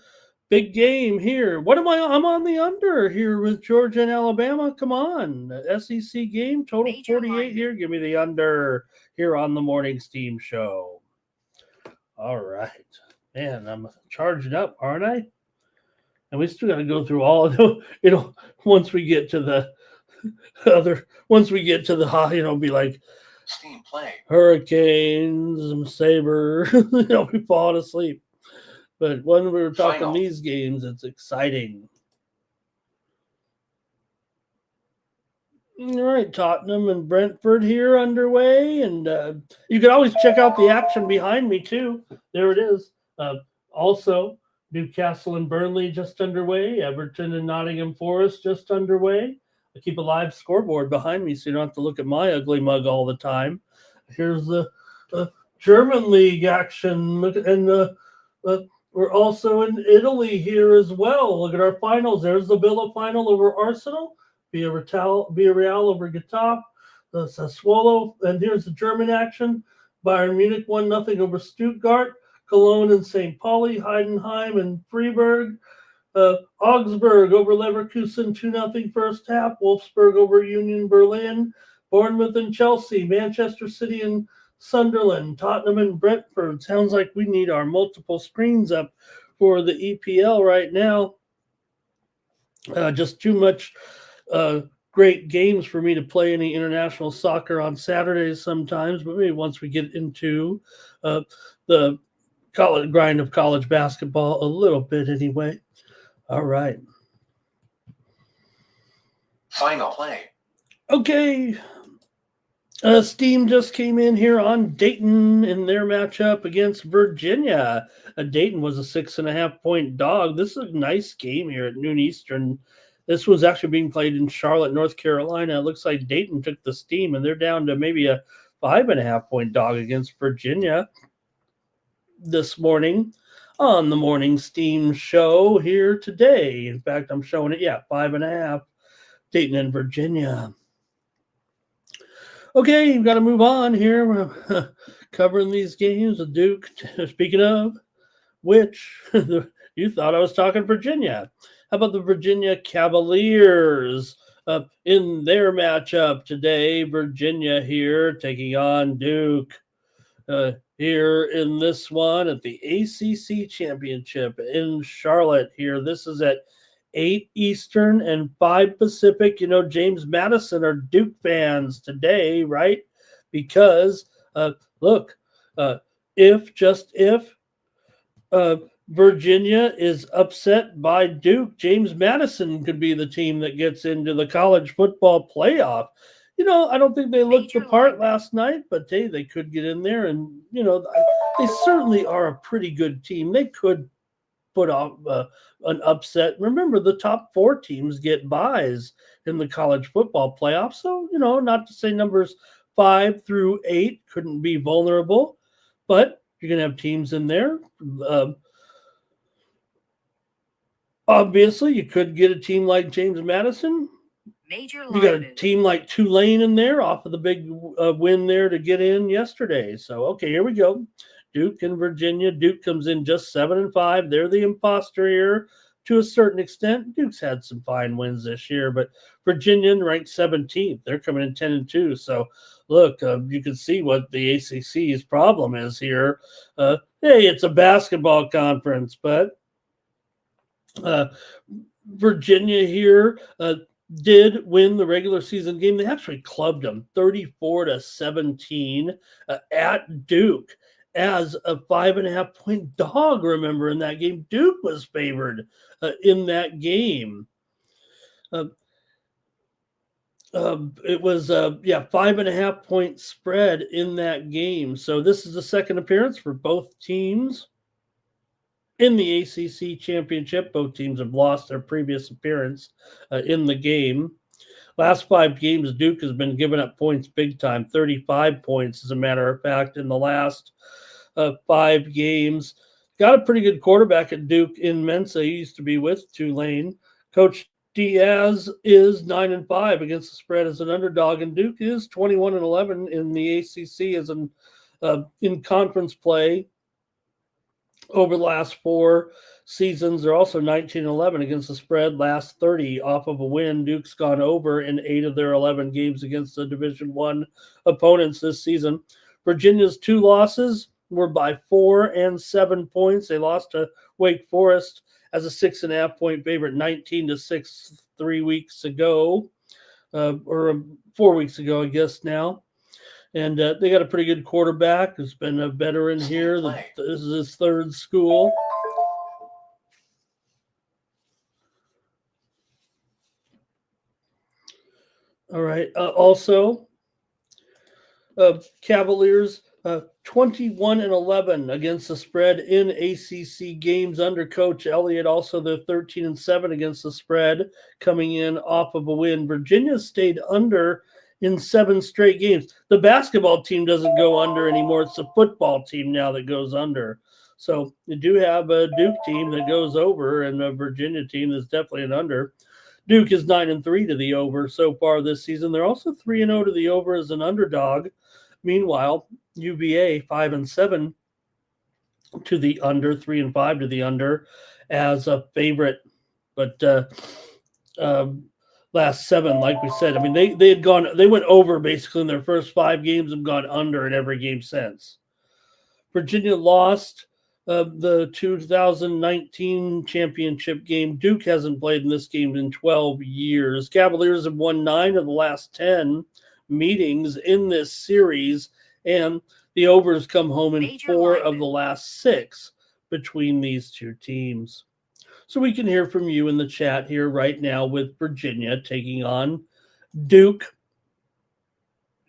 big game here. What am I? I'm on the under here with Georgia and Alabama. Come on. SEC game, total Major 48 line. here. Give me the under here on the Morning Steam Show. All right. Man, I'm charged up, aren't I? And we still got to go through all of them. Once we get to the be like Steam play. Hurricanes, Saber, we falling asleep. But when we were talking these games, it's exciting. All right, Tottenham and Brentford here underway. And you can always check out the action behind me, too. There it is. Also, Newcastle and Burnley just underway. Everton and Nottingham Forest just underway. I keep a live scoreboard behind me so you don't have to look at my ugly mug all the time. Here's the German league action. Look, and we're also in Italy here as well. Look at our finals. There's the Villa final over Arsenal. Villarreal over Getafe. The Sassuolo. And here's the German action. Bayern Munich 1-0 over Stuttgart. Cologne and St. Pauli. Heidenheim and Freiburg. Augsburg over Leverkusen 2-0 first half. Wolfsburg over Union Berlin. Bournemouth and Chelsea. Manchester City and Sunderland, Tottenham and Brentford. Sounds like we need our multiple screens up for the EPL right now. Just too much great games for me to play any international soccer on Saturdays sometimes, but maybe once we get into the grind of college basketball a little bit anyway. All right. Final play. Okay. Steam just came in here on Dayton in their matchup against Virginia. Dayton was a 6.5 point dog. This is a nice game here at noon Eastern. This was actually being played in Charlotte, North Carolina. It looks like Dayton took the steam, and they're down to maybe a 5.5 point dog against Virginia this morning on the Morning Steam show here today. In fact, I'm showing it, 5.5. Dayton and Virginia. Okay, you've got to move on here. We're covering these games with Duke. Speaking of which, you thought I was talking Virginia. How about the Virginia Cavaliers in their matchup today? Virginia here taking on Duke here in this one at the ACC Championship in Charlotte here. This is at 8 Eastern and 5 Pacific. You know, James Madison are Duke fans today, right? Because, look, if Virginia is upset by Duke, James Madison could be the team that gets into the college football playoff. You know, I don't think they looked the part last night, but hey, they could get in there. And, you know, they certainly are a pretty good team. They could put off an upset. Remember, the top 4 teams get byes in the college football playoff. So, you know, not to say numbers 5 through 8 couldn't be vulnerable, but you're going to have teams in there. Obviously, you could get a team like James Madison. You got a team like Tulane in there off of the big win there to get in yesterday. So, okay, here we go. Duke and Virginia. Duke comes in just 7-5. They're the imposter here to a certain extent. Duke's had some fine wins this year, but Virginia ranked 17th. They're coming in 10-2. So, look, you can see what the ACC's problem is here. Hey, it's a basketball conference, but Virginia here did win the regular season game. They actually clubbed them 34-17 at Duke as a 5.5 point dog. Remember, in that game, Duke was favored in that game. It was 5.5 point spread in that game. So this is the second appearance for both teams in the ACC Championship. Both teams have lost their previous appearance in the game. Last 5 games, Duke has been giving up points big time, 35 points, as a matter of fact, in the last 5 games. Got a pretty good quarterback at Duke in Mensa. He used to be with Tulane. Coach Diaz is 9-5 against the spread as an underdog, and Duke is 21-11 in the ACC as in conference play. Over the last 4 seasons, they're also 19-11 against the spread. Last 30 off of a win. Duke's gone over in 8 of their 11 games against the Division I opponents this season. Virginia's 2 losses were by 4 and 7 points. They lost to Wake Forest as a 6.5 point favorite, 19-6 3 weeks ago, or 4 weeks ago, I guess now. And they got a pretty good quarterback who's been a veteran here. This is his 3rd school. All right. Also, Cavaliers 21-11 against the spread in ACC games under Coach Elliott. Also, they're 13-7 against the spread, coming in off of a win. Virginia stayed under in 7 straight games. The basketball team doesn't go under anymore. It's the football team now that goes under. So you do have a Duke team that goes over and a Virginia team that's definitely an under. Duke is 9-3 to the over so far this season. They're also 3-0 to the over as an underdog. Meanwhile, UVA 5-7 to the under, 3-5 to the under as a favorite. But last 7, like we said, I mean, they went over basically in their first 5 games and gone under in every game since. Virginia lost the 2019 championship game. Duke hasn't played in this game in 12 years. Cavaliers have won 9 of the last 10 meetings in this series, and the overs come home in 4 of the last 6 between these 2 teams. So we can hear from you in the chat here right now with Virginia taking on Duke.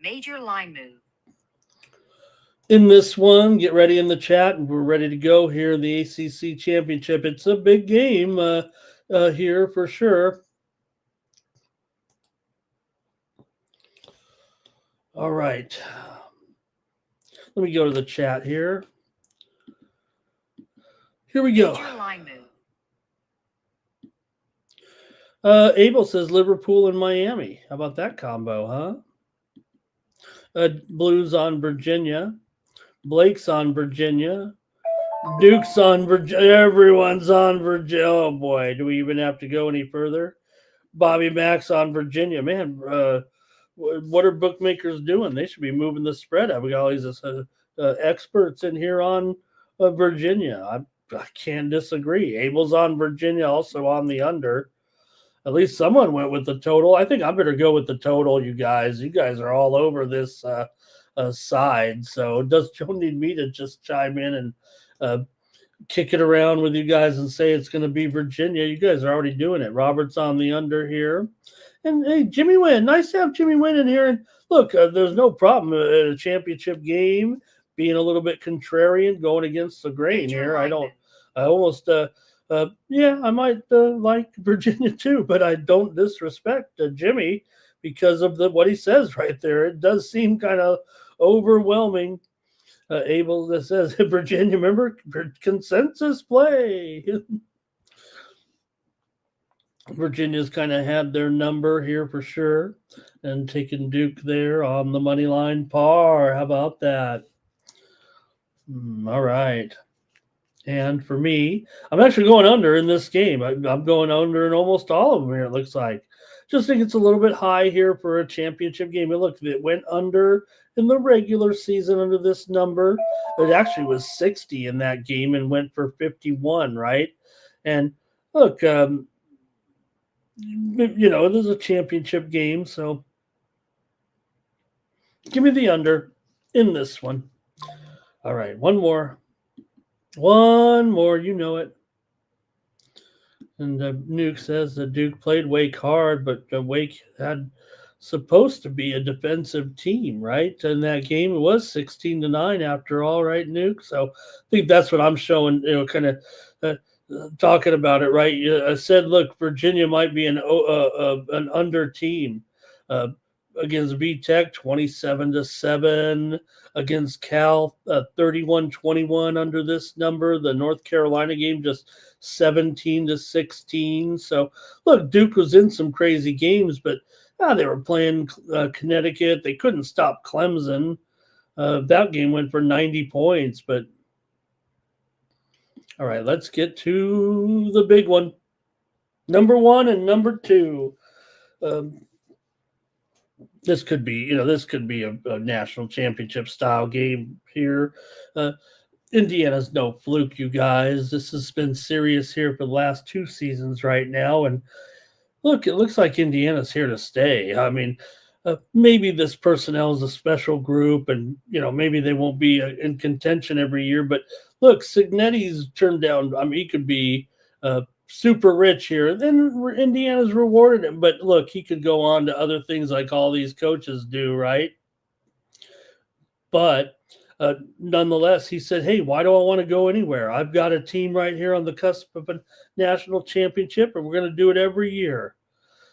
Major line move. In this one, get ready in the chat, and we're ready to go here in the ACC Championship. It's a big game here for sure. All right. Let me go to the chat here. Here we go. Major line move. Abel says Liverpool and Miami. How about that combo, huh? Blues on Virginia. Blake's on Virginia. Duke's on Virginia. Everyone's on Virginia. Oh, boy. Do we even have to go any further? Bobby Mack's on Virginia. Man, what are bookmakers doing? They should be moving the spread up. We got all these experts in here on Virginia. I can't disagree. Abel's on Virginia, also on the under. At least someone went with the total. I think I better go with the total, you guys. You guys are all over this side. So don't need me to just chime in and kick it around with you guys and say it's going to be Virginia. You guys are already doing it. Robert's on the under here. And, hey, Jimmy Wynn. Nice to have Jimmy Wynn in here. And, look, there's no problem in a championship game being a little bit contrarian, going against the grain here. I might like Virginia too, but I don't disrespect Jimmy because of what he says right there. It does seem kind of overwhelming. Abel that says Virginia, remember, consensus play. Virginia's kind of had their number here for sure, and taking Duke there on the money line par. How about that? All right. And for me, I'm actually going under in this game. I'm going under in almost all of them here, it looks like. Just think it's a little bit high here for a championship game. And look, it went under in the regular season under this number. It actually was 60 in that game and went for 51, right? And look, this is a championship game, so give me the under in this one. All right, one more, you know it. And Nuke says that Duke played Wake hard, but Wake had supposed to be a defensive team, right? In that game, it was 16-9 after all, right, Nuke? So I think that's what I'm showing, kind of talking about it, right? I said, look, Virginia might be an under team against VTech, 27-7. Against Cal, 31-21 under this number. The North Carolina game just 17-16. So, look, Duke was in some crazy games, but they were playing Connecticut. They couldn't stop Clemson. That game went for 90 points. But, all right, let's get to the big one. Number 1 and number 2. This could be a national championship style game here. Indiana's no fluke, you guys. This has been serious here for the last 2 seasons right now. And look, it looks like Indiana's here to stay. I mean, maybe this personnel is a special group and, maybe they won't be in contention every year. But look, Cignetti's turned down. I mean, he could be super rich here. Then Indiana's rewarded him. But look, he could go on to other things like all these coaches do, right? But nonetheless, he said, hey, why do I want to go anywhere? I've got a team right here on the cusp of a national championship, and we're going to do it every year.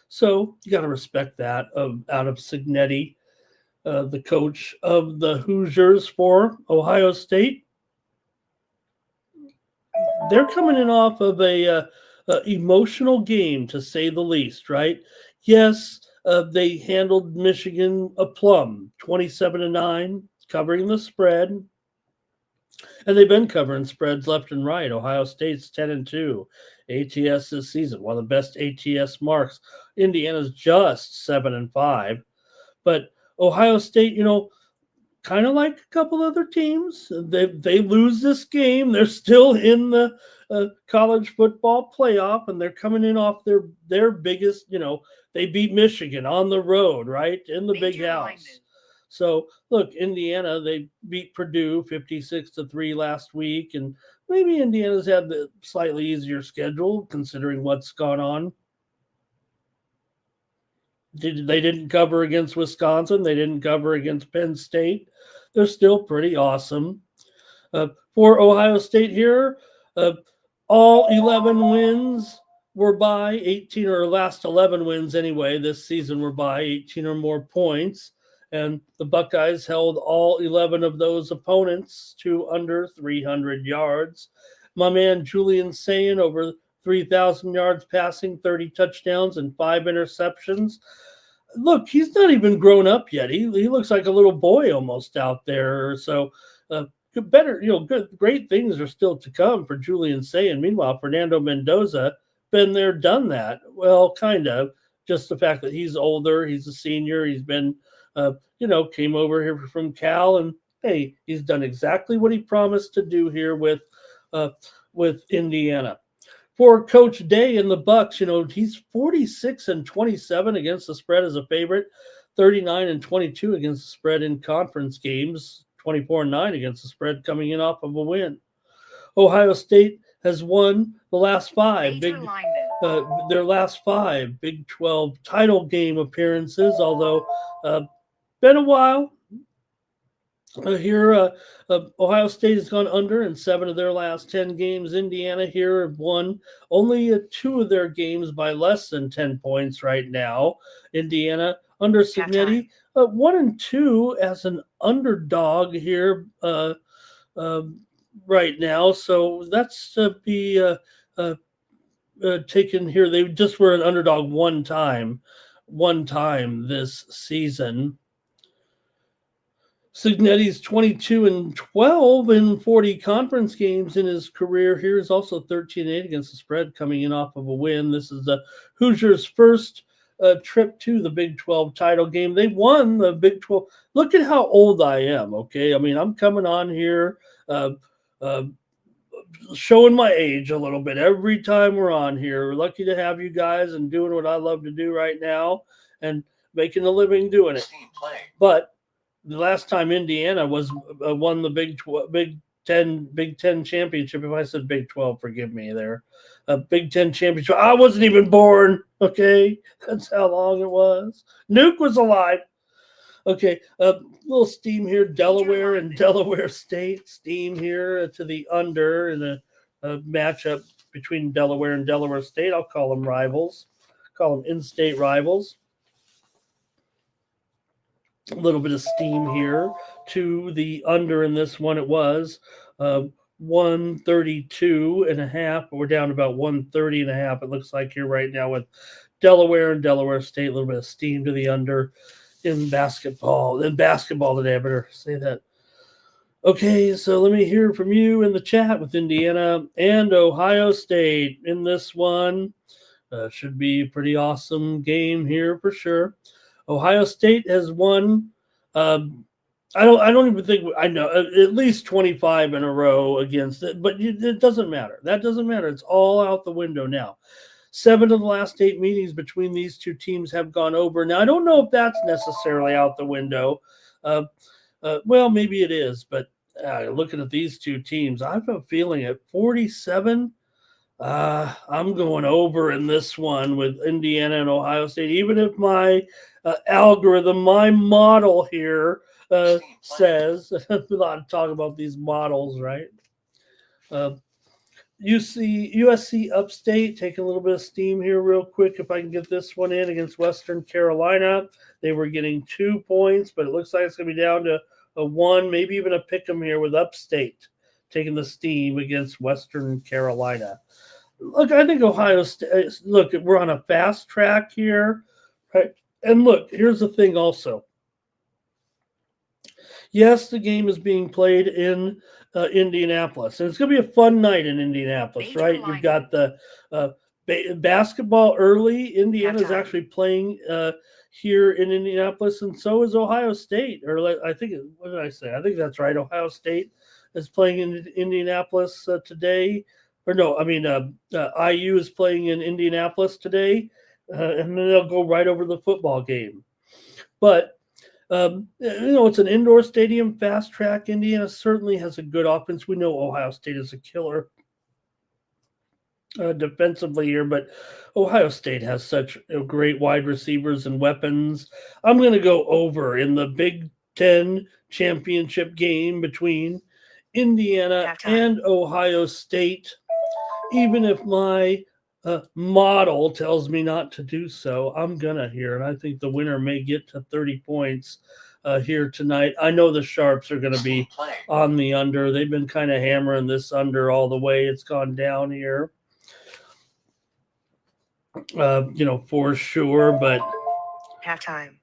So you got to respect that out of Cignetti, the coach of the Hoosiers for Ohio State. They're coming in off of a emotional game, to say the least, right? Yes, they handled Michigan aplomb, 27-9, covering the spread. And they've been covering spreads left and right. Ohio State's 10-2. ATS this season, one of the best ATS marks. Indiana's just 7-5. But Ohio State, kind of like a couple other teams, they lose this game. They're still in the college football playoff, and they're coming in off their biggest, they beat Michigan on the road, right? In the big house. So, look, Indiana, they beat Purdue 56-3 last week, and maybe Indiana's had the slightly easier schedule considering what's gone on. They didn't cover against Wisconsin. They didn't cover against Penn State. They're still pretty awesome. For Ohio State here, all 11 wins were by 18, or last 11 wins anyway this season were by 18 or more points. And the Buckeyes held all 11 of those opponents to under 300 yards. My man Julian Sayin over 3,000 yards passing, 30 touchdowns, and 5 interceptions. Look, he's not even grown up yet. He looks like a little boy almost out there. So better, great things are still to come for Julian Sayin. Meanwhile, Fernando Mendoza, been there, done that. Well, kind of. Just the fact that he's older, he's a senior, he's been, came over here from Cal, and hey, he's done exactly what he promised to do here with Indiana. For Coach Day and the Bucks, he's 46-27 against the spread as a favorite, 39-22 against the spread in conference games, 24-9 against the spread coming in off of a win. Ohio State has won the last 5 their last 5 Big 12 title game appearances, although been a while. Here, Ohio State has gone under in 7 of their last 10 games. Indiana here have won only 2 of their games by less than 10 points right now. Indiana under Cignetti, 1-2 as an underdog here right now. So that's to be taken here. They just were an underdog one time this season. Cignetti's 22-12 in 40 conference games in his career. Here's also 13-8 against the spread coming in off of a win. This is the Hoosiers' first trip to the Big 12 title game. They won the Big 12. Look at how old I am, okay? I mean, I'm coming on here showing my age a little bit every time we're on here. We're lucky to have you guys and doing what I love to do right now and making a living doing it. But the last time Indiana was won the Big 10 championship, if I said Big 12, forgive me there, Big 10 championship, I wasn't even born, okay? That's how long it was. Nuke was alive. Okay, little steam here, Delaware and Delaware State. Steam here to the under in a matchup between Delaware and Delaware State. I'll call them rivals. Call them in-state rivals. A little bit of steam here to the under in this one. It was 132.5. We're down about 130.5. It looks like here right now with Delaware and Delaware State. A little bit of steam to the under in basketball. In basketball today, I better say that. Okay, so let me hear from you in the chat with Indiana and Ohio State in this one. Should be a pretty awesome game here for sure. Ohio State has won. I don't even think I know at least 25 in a row against it, but it doesn't matter. That doesn't matter. It's all out the window now. 7 of the last 8 meetings between these two teams have gone over. Now I don't know if that's necessarily out the window. Well, maybe it is, but looking at these two teams, I have a feeling at 47. I'm going over in this one with Indiana and Ohio State, even if my algorithm, my model here says, a lot of talk about these models, right? USC Upstate, taking a little bit of steam here real quick. If I can get this one in against Western Carolina, they were getting 2 points, but it looks like it's going to be down to a 1, maybe even a pick 'em here with Upstate taking the steam against Western Carolina. Look, I think Ohio State, look, we're on a fast track here, right? And look, here's the thing also. Yes, the game is being played in Indianapolis, and it's going to be a fun night in Indianapolis, right? You've got the basketball early. Indiana is actually playing here in Indianapolis, and so is Ohio State. Or I think, what did I say? I think that's right. Ohio State is playing in Indianapolis today. Or no, I mean, IU is playing in Indianapolis today, and then they'll go right over the football game. But, it's an indoor stadium, fast track. Indiana certainly has a good offense. We know Ohio State is a killer. defensively here, but Ohio State has such great wide receivers and weapons. I'm going to go over in the Big Ten championship game between Indiana and Ohio State, even if my model tells me not to do so. I'm gonna here, and I think the winner may get to 30 points here tonight. I know the Sharps are going to be on the under. They've been kind of hammering this under all the way. It's gone down here, for sure. But halftime.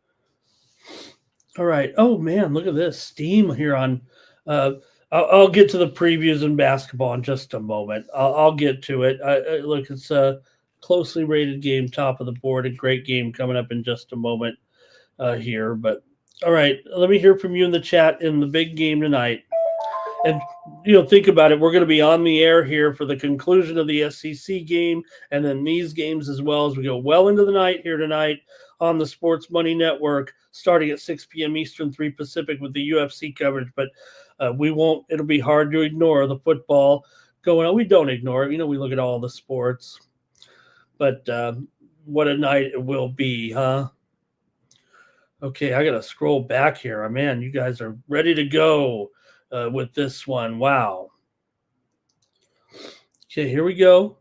All right. Oh man, look at this steam here on. I'll get to the previews in basketball in just a moment. I'll get to it. Look, it's a closely rated game, top of the board. A great game coming up in just a moment here. But all right, let me hear from you in the chat in the big game tonight. And, think about it. We're going to be on the air here for the conclusion of the SEC game and then these games as well as we go well into the night here tonight on the Sports Money Network, starting at 6 p.m. Eastern, 3 Pacific with the UFC coverage. But we won't – it'll be hard to ignore the football going on. We don't ignore it. We look at all the sports. But what a night it will be, huh? Okay, I got to scroll back here. Man, you guys are ready to go with this one. Wow. Okay, here we go.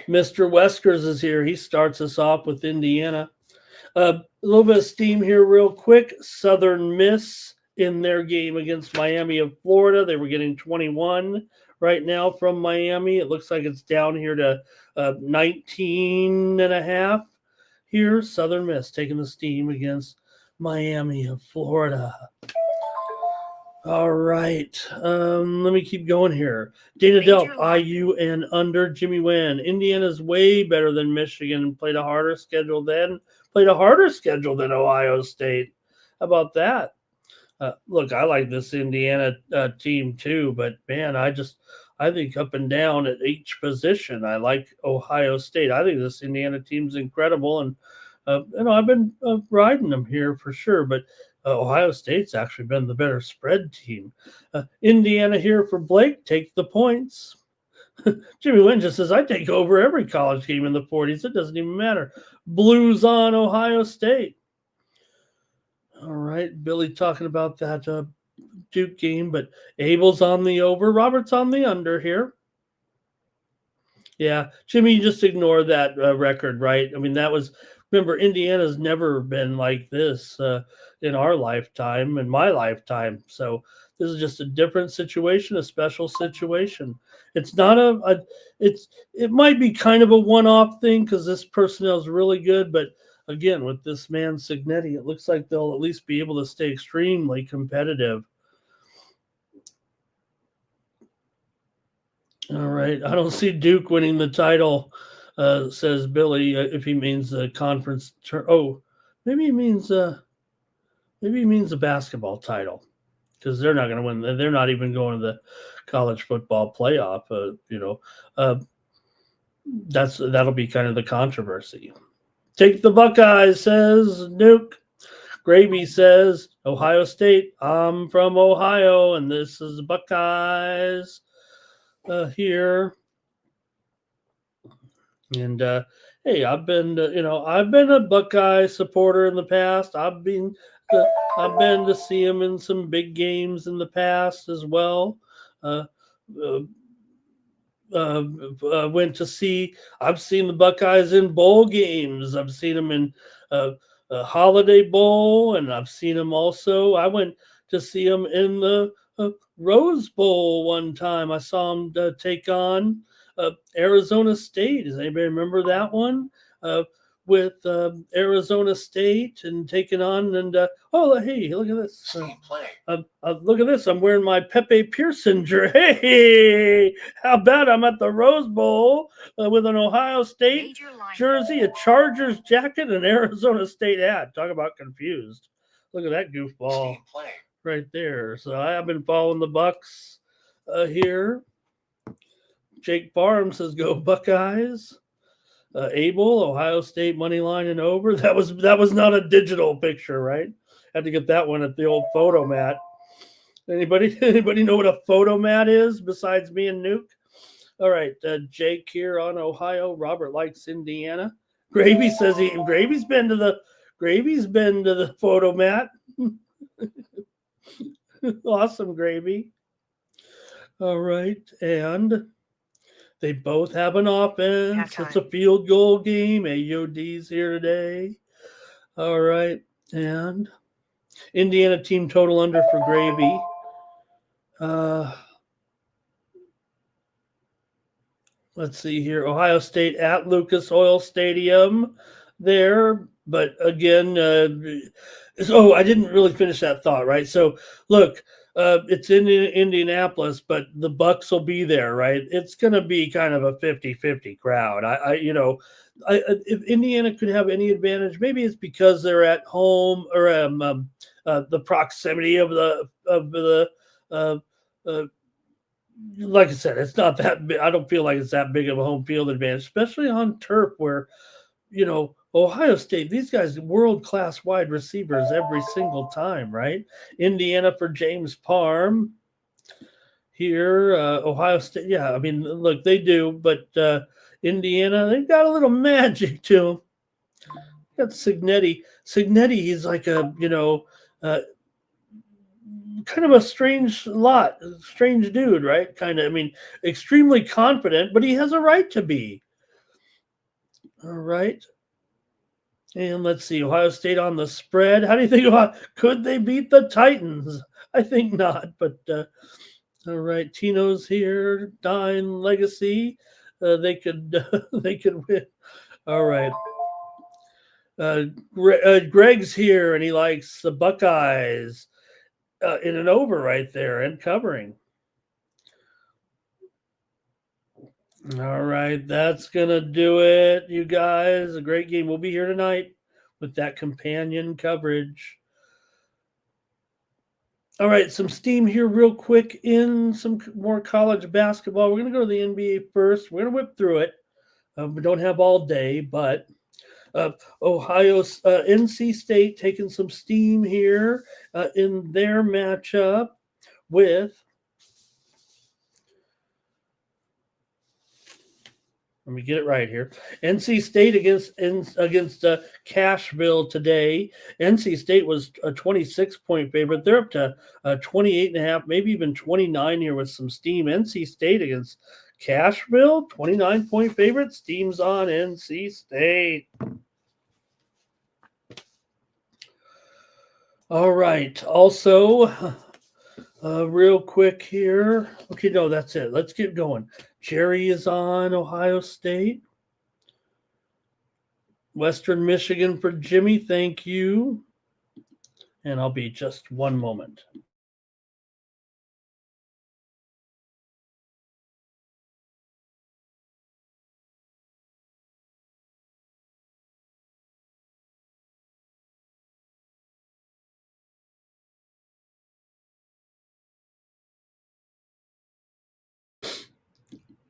Mr. Weskers is here. He starts us off with Indiana. A little bit of steam here real quick. Southern Miss in their game against Miami of Florida. They were getting 21 right now from Miami. It looks like it's down here to 19 and a half here. Southern Miss taking the steam against Miami of Florida. All right. Let me keep going here. Dana Delp, IU and under. Jimmy Wynn. Indiana's way better than Michigan. Played a harder schedule than Ohio State. How about that? Look, I like this Indiana team too, but man, I think up and down at each position, I like Ohio State. I think this Indiana team's incredible, and I've been riding them here for sure, but Ohio State's actually been the better spread team. Indiana here for Blake. Take the points. Jimmy Wynn just says, I take over every college game in the 40s. It doesn't even matter. Blues on Ohio State. All right. Billy talking about that Duke game, but Abel's on the over. Robert's on the under here. Yeah. Jimmy, you just ignore that record, right? I mean, remember, Indiana's never been like this in our lifetime, in my lifetime. So this is just a different situation, a special situation. It's not it might be kind of a one-off thing because this personnel is really good. But again, with this man Signetti, it looks like they'll at least be able to stay extremely competitive. All right. I don't see Duke winning the title. Says Billy, if he means the conference. Maybe he means the basketball title, because they're not going to win. They're not even going to the college football playoff. That'll be kind of the controversy. Take the Buckeyes, says Nuke. Gravy says Ohio State. I'm from Ohio, and this is Buckeyes here. And hey, I've been a Buckeye supporter in the past. I've been to see him in some big games in the past as well. Went to see. I've seen the Buckeyes in bowl games. I've seen them in a Holiday Bowl, and I've seen them also. I went to see them in the Rose Bowl one time. I saw them take on Arizona State. Does anybody remember that one? With Arizona State and taking on hey, look at this! Look at this! I'm wearing my Pepe Pearson jersey. Hey, how about I'm at the Rose Bowl with an Ohio State jersey, a Chargers jacket, and an Arizona State hat. Talk about confused! Look at that goofball right there. So I have been following the Bucks here. Jake Barham says, "Go Buckeyes." Abel, Ohio State money line and over. That was not a digital picture, right? Had to get that one at the old Photomat. Anybody know what a Photomat is besides me and Nuke? All right, Jake here on Ohio. Robert likes Indiana. Gravy says Gravy's been to the photo mat. Awesome, Gravy. All right, and they both have an offense. It's a field goal game. AOD's here today. All right, and Indiana team total under for Gravy. Let's see here. Ohio State at Lucas Oil Stadium there. But again, I didn't really finish that thought, right? So look, it's in Indianapolis, but the Bucks will be there, right? It's going to be kind of a 50-50 crowd. If Indiana could have any advantage, maybe it's because they're at home or the proximity of the like I said, it's not that big. I don't feel like it's that big of a home field advantage, especially on turf where, Ohio State, these guys, world-class wide receivers every single time, right? Indiana for James Parham here. Ohio State, yeah, I mean, look, they do, but Indiana, they've got a little magic to them. Got Signetti. He's like a, kind of a strange dude, right? Kind of, I mean, extremely confident, but he has a right to be. All right. And let's see, Ohio State on the spread. How do you think about, could they beat the Titans? I think not, but all right. Tino's here, Dine Legacy. They could win. All right. Greg's here, and he likes the Buckeyes. In an over right there and covering. All right, that's going to do it, you guys. A great game. We'll be here tonight with that companion coverage. All right, some steam here real quick in some more college basketball. We're going to go to the NBA first. We're going to whip through it. We don't have all day, but Ohio's NC State taking some steam here in their matchup with, let me get it right here, NC State against Cashville today. NC State was a 26-point favorite. They're up to 28.5, maybe even 29 here with some steam. NC State against Cashville, 29-point favorite. Steam's on NC State. All right. Also, real quick here. Okay, no, that's it. Let's get going. Jerry is on Ohio State. Western Michigan for Jimmy. Thank you. And I'll be just one moment.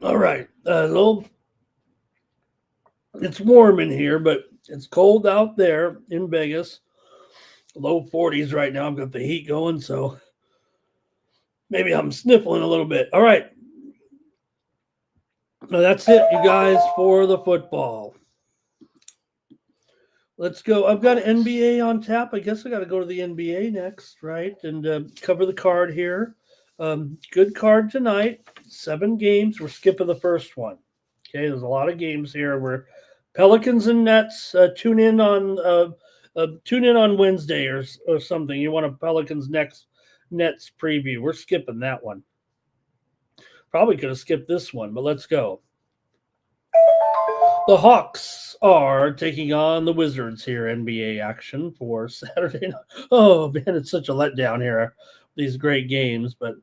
All right. It's warm in here, but it's cold out there in Vegas. Low 40s right now. I've got the heat going, so maybe I'm sniffling a little bit. All right. Now that's it, you guys, for the football. Let's go. I've got an NBA on tap. I guess I got to go to the NBA next, right? And cover the card here. Good card tonight. 7 games. We're skipping the first one. Okay, there's a lot of games here. We're Pelicans and Nets. Tune in on Wednesday or something. You want a Pelicans Nets preview? We're skipping that one. Probably could have skipped this one, but let's go. The Hawks are taking on the Wizards here. NBA action for Saturday night. Oh man, it's such a letdown here. These great games, but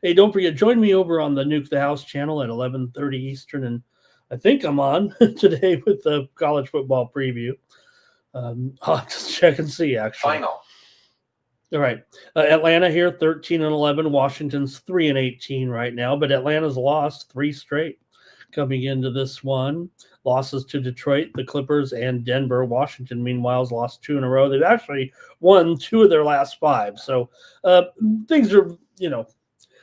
hey, don't forget, join me over on the Nuke the House channel at 11:30 Eastern, and I think I'm on today with the college football preview. I'll have to check and see, actually. Final. All right. Atlanta here, 13-11. Washington's 3-18 right now, but Atlanta's lost 3 straight coming into this one. Losses to Detroit, the Clippers, and Denver. Washington, meanwhile, has lost 2 in a row. They've actually won 2 of their last 5. So things are,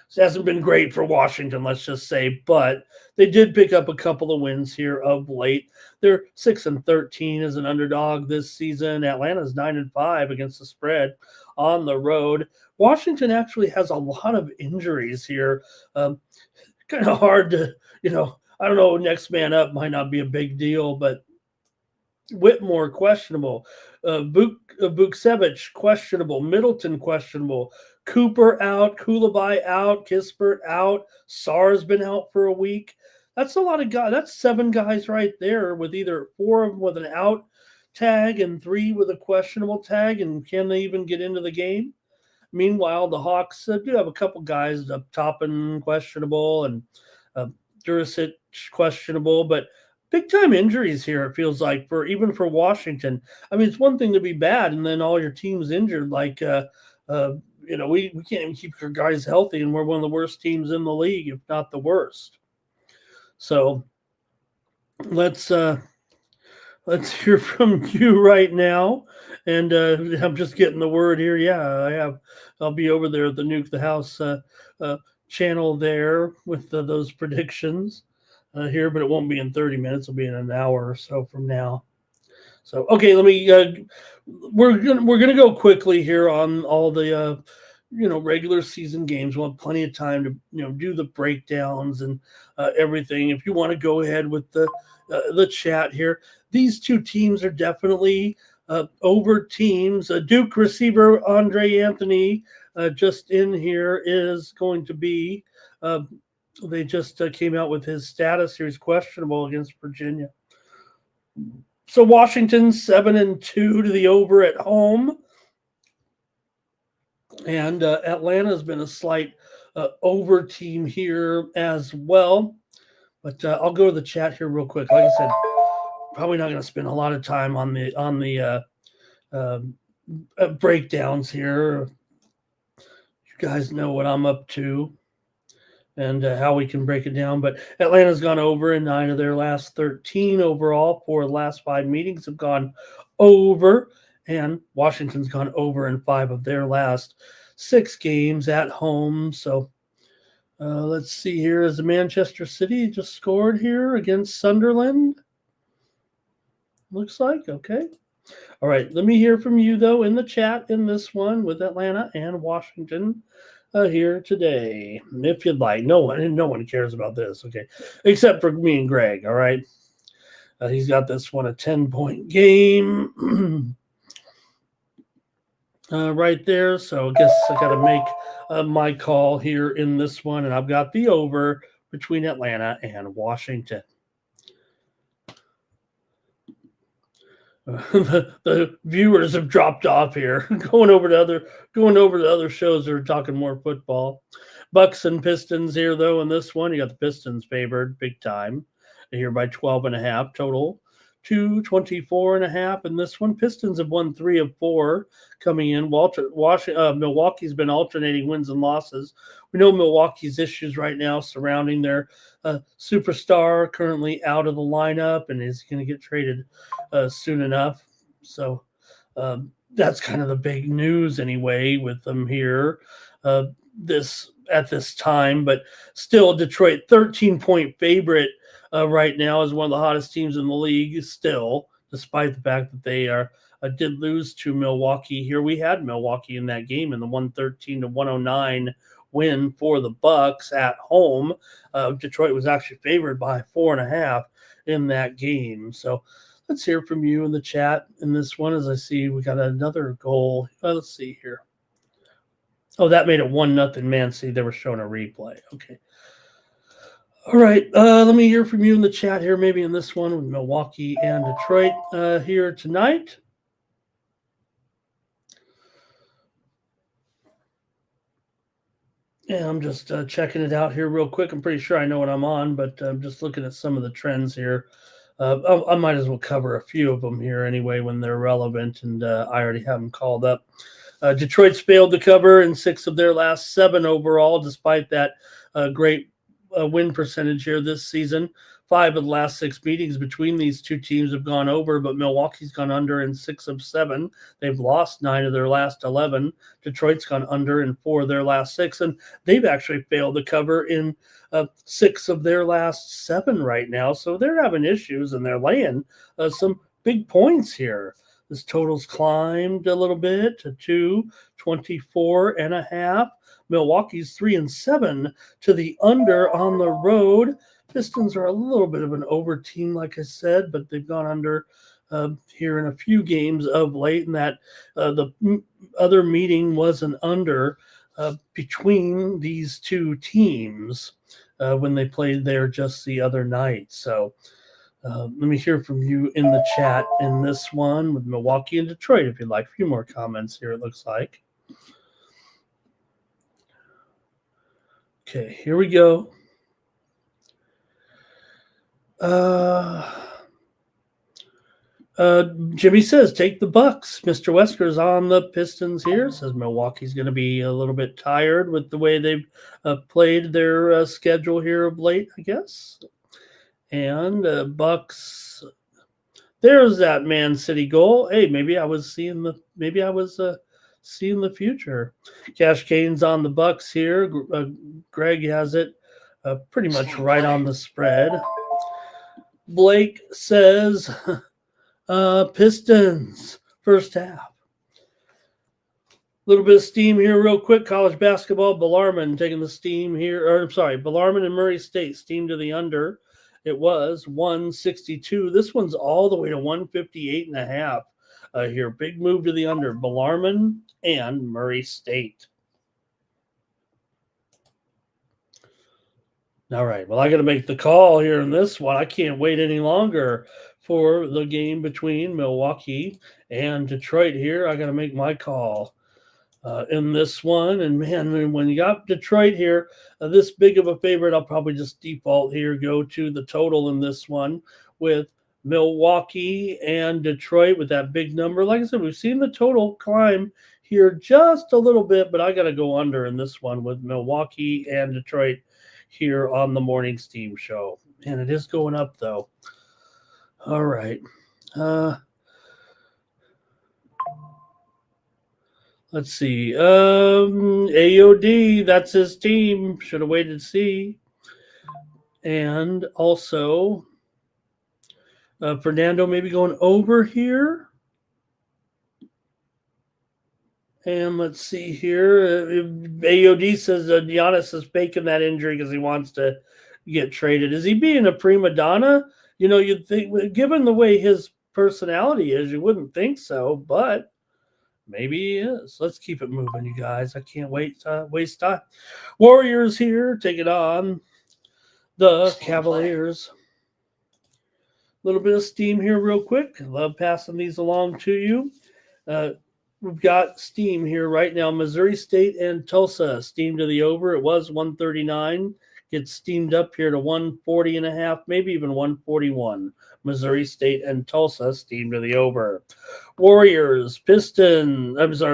It hasn't been great for Washington, let's just say, but they did pick up a couple of wins here of late. They're 6-13 as an underdog this season. Atlanta's 9-5 against the spread on the road. Washington actually has a lot of injuries here. Kind of hard to, I don't know, next man up might not be a big deal, but Whitmore questionable, Buksevich questionable, Middleton questionable, Cooper out, Kulabai out, Kispert out, Sarr's been out for a week. That's a lot of guys. That's 7 guys right there, with either 4 of them with an out tag and 3 with a questionable tag. And can they even get into the game? Meanwhile, the Hawks do have a couple guys up top and questionable, and Durasic questionable, but big time injuries here, it feels like, even for Washington. I mean, it's one thing to be bad and then all your team's injured. Like, we can't even keep our guys healthy, and we're one of the worst teams in the league, if not the worst. So let's hear from you right now. And I'm just getting the word here. Yeah, I'll be over there at the Nuke the House channel there with those predictions here, but it won't be in 30 minutes. It'll be in an hour or so from now. So, okay, let me, we're gonna go quickly here on all the, regular season games. We'll have plenty of time to, do the breakdowns and everything. If you want to go ahead with the chat here, these two teams are definitely over teams. Duke receiver Andre Anthony just in here is going to be, they just came out with his status here. He's questionable against Virginia. So Washington 7-2 to the over at home. And Atlanta's been a slight over team here as well. But I'll go to the chat here real quick. Like I said, probably not going to spend a lot of time on the breakdowns here. You guys know what I'm up to and how we can break it down. But Atlanta's gone over in 9 of their last 13 overall. 4 of the last 5 meetings have gone over. And Washington's gone over in 5 of their last 6 games at home. So let's see here. As the Manchester City just scored here against Sunderland. Looks like, okay. All right, let me hear from you, though, in the chat in this one with Atlanta and Washington here today, if you'd like. No one cares about this, okay, except for me and Greg, all right? He's got this one a 10-point game right there, so I guess I got to make my call here in this one, and I've got the over between Atlanta and Washington. The viewers have dropped off here, going over to other shows that are talking more football. Bucks and Pistons here, though, in this one. You got the Pistons favored big time here by 12.5 total. 224.5 in this one. Pistons have won 3 of 4 coming in. Milwaukee's been alternating wins and losses. We know Milwaukee's issues right now surrounding their superstar currently out of the lineup and is going to get traded soon enough. So that's kind of the big news anyway with them here at this time. But still, Detroit 13-point favorite right now is one of the hottest teams in the league still, despite the fact that they did lose to Milwaukee here. We had Milwaukee in that game in the 113-109 win for the Bucks at home. Detroit was actually favored by 4.5 in that game. So let's hear from you in the chat in this one. As I see, we got another goal. Let's see here. Oh, that made it 1-0, man. See, they were showing a replay. Okay. All right, let me hear from you in the chat here, maybe in this one with Milwaukee and Detroit here tonight. Yeah, I'm just checking it out here real quick. I'm pretty sure I know what I'm on, but I'm just looking at some of the trends here. I might as well cover a few of them here anyway when they're relevant, and I already have them called up. Detroit's failed to cover in 6 of their last 7 overall, despite that great win percentage here this season. 5 of the last 6 meetings between these two teams have gone over, but Milwaukee's gone under in 6 of 7. They've lost 9 of their last 11. Detroit's gone under in 4 of their last 6, and they've actually failed to cover in 6 of their last 7 right now. So they're having issues, and they're laying some big points here. This total's climbed a little bit to 224.5. Milwaukee's 3-7 to the under on the road. Pistons are a little bit of an over team, like I said, but they've gone under here in a few games of late, and that the other meeting was an under between these two teams when they played there just the other night. So let me hear from you in the chat in this one with Milwaukee and Detroit, if you'd like. A few more comments here, it looks like. Okay, here we go. Jimmy says, take the Bucks. Mr. Wesker's on the Pistons here. Says Milwaukee's going to be a little bit tired with the way they've played their schedule here of late, I guess. And Bucks, there's that Man City goal. Hey, maybe I was seeing the future. Cash Cane's on the Bucks here. Greg has it pretty much right on the spread. Blake says Pistons first half. A little bit of steam here real quick. College basketball, Bellarmine taking the steam here. Or I'm sorry, Bellarmine and Murray State steam to the under. It was 162. This one's all the way to 158.5 here. Big move to the under. Bellarmine and Murray State. All right. Well, I got to make the call here in this one. I can't wait any longer for the game between Milwaukee and Detroit here. I got to make my call in this one. And, man, when you got Detroit here, this big of a favorite, I'll probably just default here, go to the total in this one with Milwaukee and Detroit with that big number. Like I said, we've seen the total climb here just a little bit, but I got to go under in this one with Milwaukee and Detroit here on the Morning Steam Show. And it is going up, though. All right. Let's see. AOD, that's his team. Should have waited to see. And also, Fernando maybe going over here. And let's see here. AOD says Giannis is faking that injury because he wants to get traded. Is he being a prima donna? You know, you'd think, given the way his personality is, you wouldn't think so, but maybe he is. Let's keep it moving, you guys. I can't wait to waste time. Warriors here, take it on the Cavaliers. A little bit of steam here real quick. I love passing these along to you. We've got steam here right now. Missouri State and Tulsa steam to the over. It was 139. Gets steamed up here to 140.5, maybe even 141. Missouri State and Tulsa steam to the over. Warriors, Cavaliers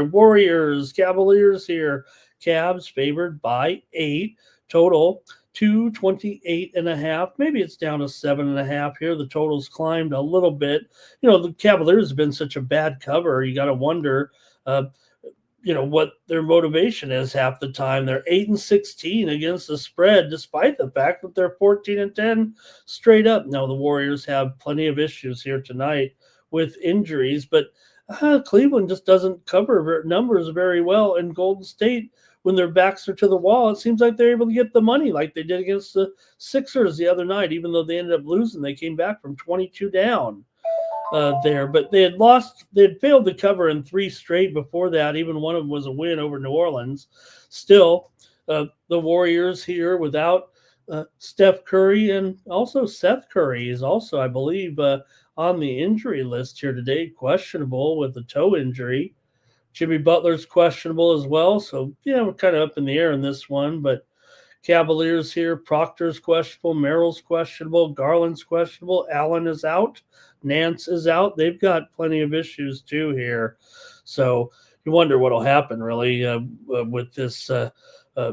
here. Cavs favored by 8. Total 228.5. Maybe it's down to 7.5 here. The total's climbed a little bit. You know, the Cavaliers have been such a bad cover. You got to wonder, what their motivation is half the time. They're 8-16 against the spread, despite the fact that they're 14-10 straight up. Now, the Warriors have plenty of issues here tonight with injuries, but Cleveland just doesn't cover numbers very well. And Golden State, when their backs are to the wall, it seems like they're able to get the money like they did against the Sixers the other night. Even though they ended up losing, they came back from 22 down there. But they had failed to cover in 3 straight before that. Even one of them was a win over New Orleans. Still, the Warriors here without Steph Curry, and also Seth Curry is also, I believe, on the injury list here today, questionable with a toe injury. Jimmy Butler's questionable as well. So, we're kind of up in the air in this one. But Cavaliers here, Proctor's questionable, Merrill's questionable, Garland's questionable, Allen is out, Nance is out. They've got plenty of issues too here. So you wonder what will happen really with this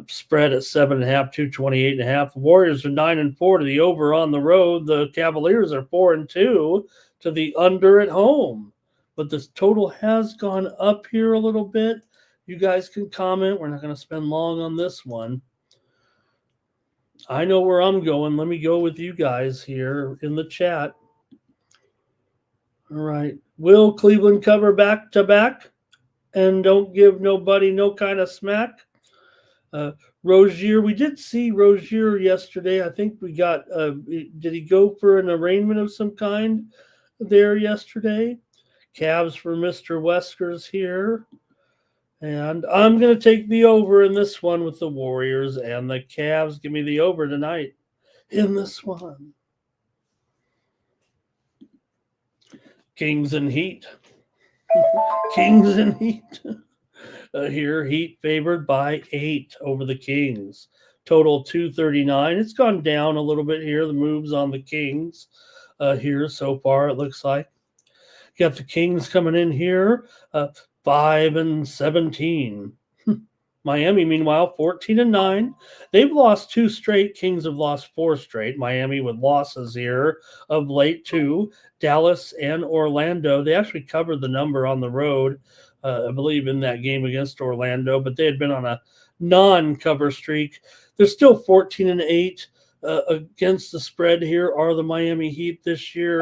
Spread at 7.5, 228.5. The Warriors are 9-4 to the over on the road. The Cavaliers are 4-2 to the under at home. But this total has gone up here a little bit. You guys can comment. We're not going to spend long on this one. I know where I'm going. Let me go with you guys here in the chat. All right. Will Cleveland cover back to back and don't give nobody no kind of smack? Rozier, we did see Rozier yesterday. I think we got, did he go for an arraignment of some kind there yesterday? Cavs for Mr. Weskers here. And I'm going to take the over in this one with the Warriors and the Cavs. Give me the over tonight in this one. Kings and Heat. Kings and Heat. Here, Heat favored by 8 over the Kings. Total 239. It's gone down a little bit here. The moves on the Kings here so far, it looks like. You got the Kings coming in here, 5-17. Miami, meanwhile, 14-9. They've lost 2 straight. Kings have lost 4 straight. Miami with losses here of late to Dallas and Orlando. They actually covered the number on the road, I believe, in that game against Orlando, but they had been on a non-cover streak. They're still 14-8 against the spread. Here are the Miami Heat this year,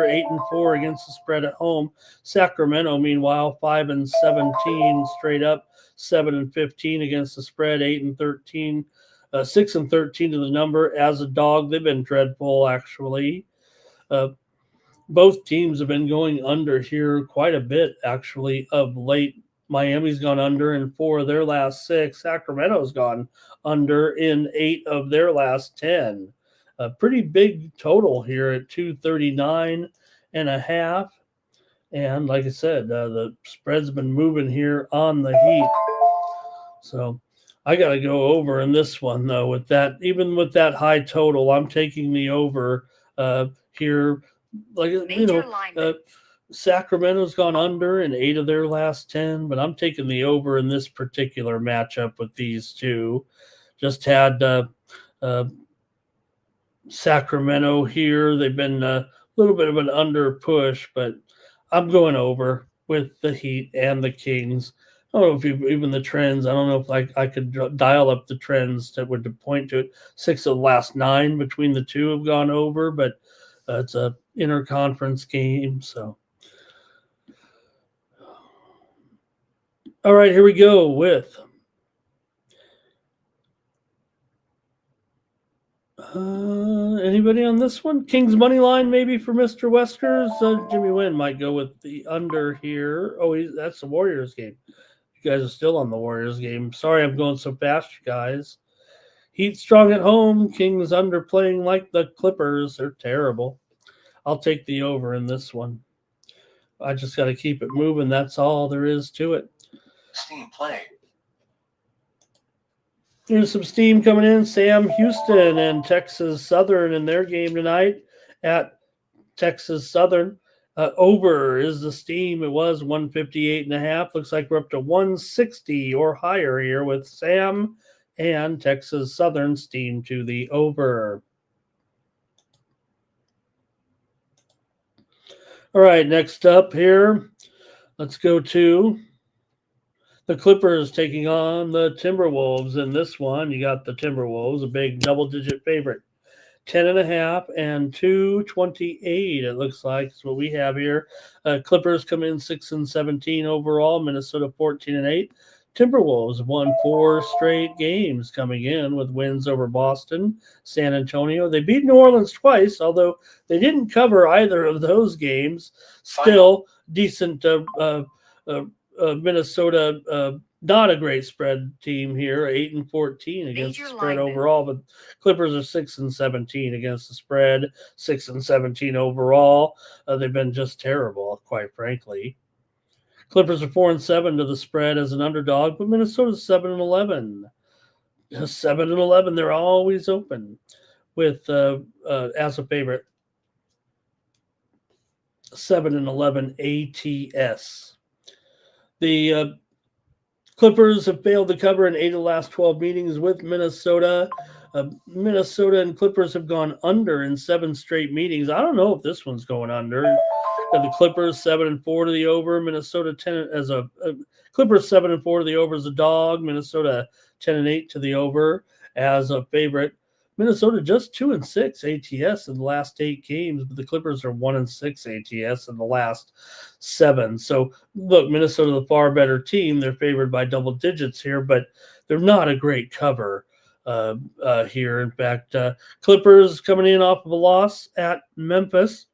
8-4 against the spread at home. Sacramento, meanwhile, 5-17 straight up. 7-15 against the spread, 8-13, 6-13 to the number as a dog. They've been dreadful, actually. Both teams have been going under here quite a bit, actually, of late. Miami's gone under in 4 of their last 6. Sacramento's gone under in 8 of their last 10. A pretty big total here at 239.5. And like I said, the spread's been moving here on the Heat. So I got to go over in this one, though, with that. Even with that high total, I'm taking the over here. Like, Sacramento's gone under in 8 of their last 10, but I'm taking the over in this particular matchup with these two. Just had Sacramento here. They've been a little bit of an under push, but I'm going over with the Heat and the Kings. I don't know if even the trends. I don't know if I could dial up the trends that would point to it. 6 of the last 9 between the two have gone over, but it's a interconference game. So, all right, here we go with anybody on this one? Kings money line maybe for Mr. Weskers. Jimmy Wynn might go with the under here. Oh, that's the Warriors game. You guys are still on the Warriors game. Sorry I'm going so fast, you guys. Heat strong at home. Kings underplaying like the Clippers. They're terrible. I'll take the over in this one. I just got to keep it moving. That's all there is to it. Steam play. There's some steam coming in. Sam Houston and Texas Southern in their game tonight at Texas Southern. Over is the steam. It was 158.5. Looks like we're up to 160 or higher here with Sam and Texas Southern steam to the over. All right, next up here, let's go to the Clippers taking on the Timberwolves. In this one, you got the Timberwolves, a big double-digit favorite. 10.5 and 228, it looks like, is what we have here. Clippers come in 6-17 overall. Minnesota 14-8. Timberwolves won 4 straight games coming in with wins over Boston, San Antonio. They beat New Orleans twice, although they didn't cover either of those games. Still decent Minnesota, not a great spread team here, 8-14 against the spread overall, but Clippers are 6-17 against the spread, 6-17 overall. They've been just terrible, quite frankly. Clippers are 4-7 to the spread as an underdog, but Minnesota's 7-11. 7-11, they're always open with as a favorite. 7-11 ATS. The Clippers have failed to cover in 8 of the last 12 meetings with Minnesota. Minnesota and Clippers have gone under in 7 straight meetings. I don't know if this one's going under. The Clippers 7-4 to the over. Minnesota 10 as a Clippers 7-4 to the over as a dog. Minnesota 10-8 to the over as a favorite. Minnesota just 2-6 ATS in the last 8 games, but the Clippers are 1-6 ATS in the last 7. So look, Minnesota the far better team. They're favored by double digits here, but they're not a great cover here. In fact, Clippers coming in off of a loss at Memphis.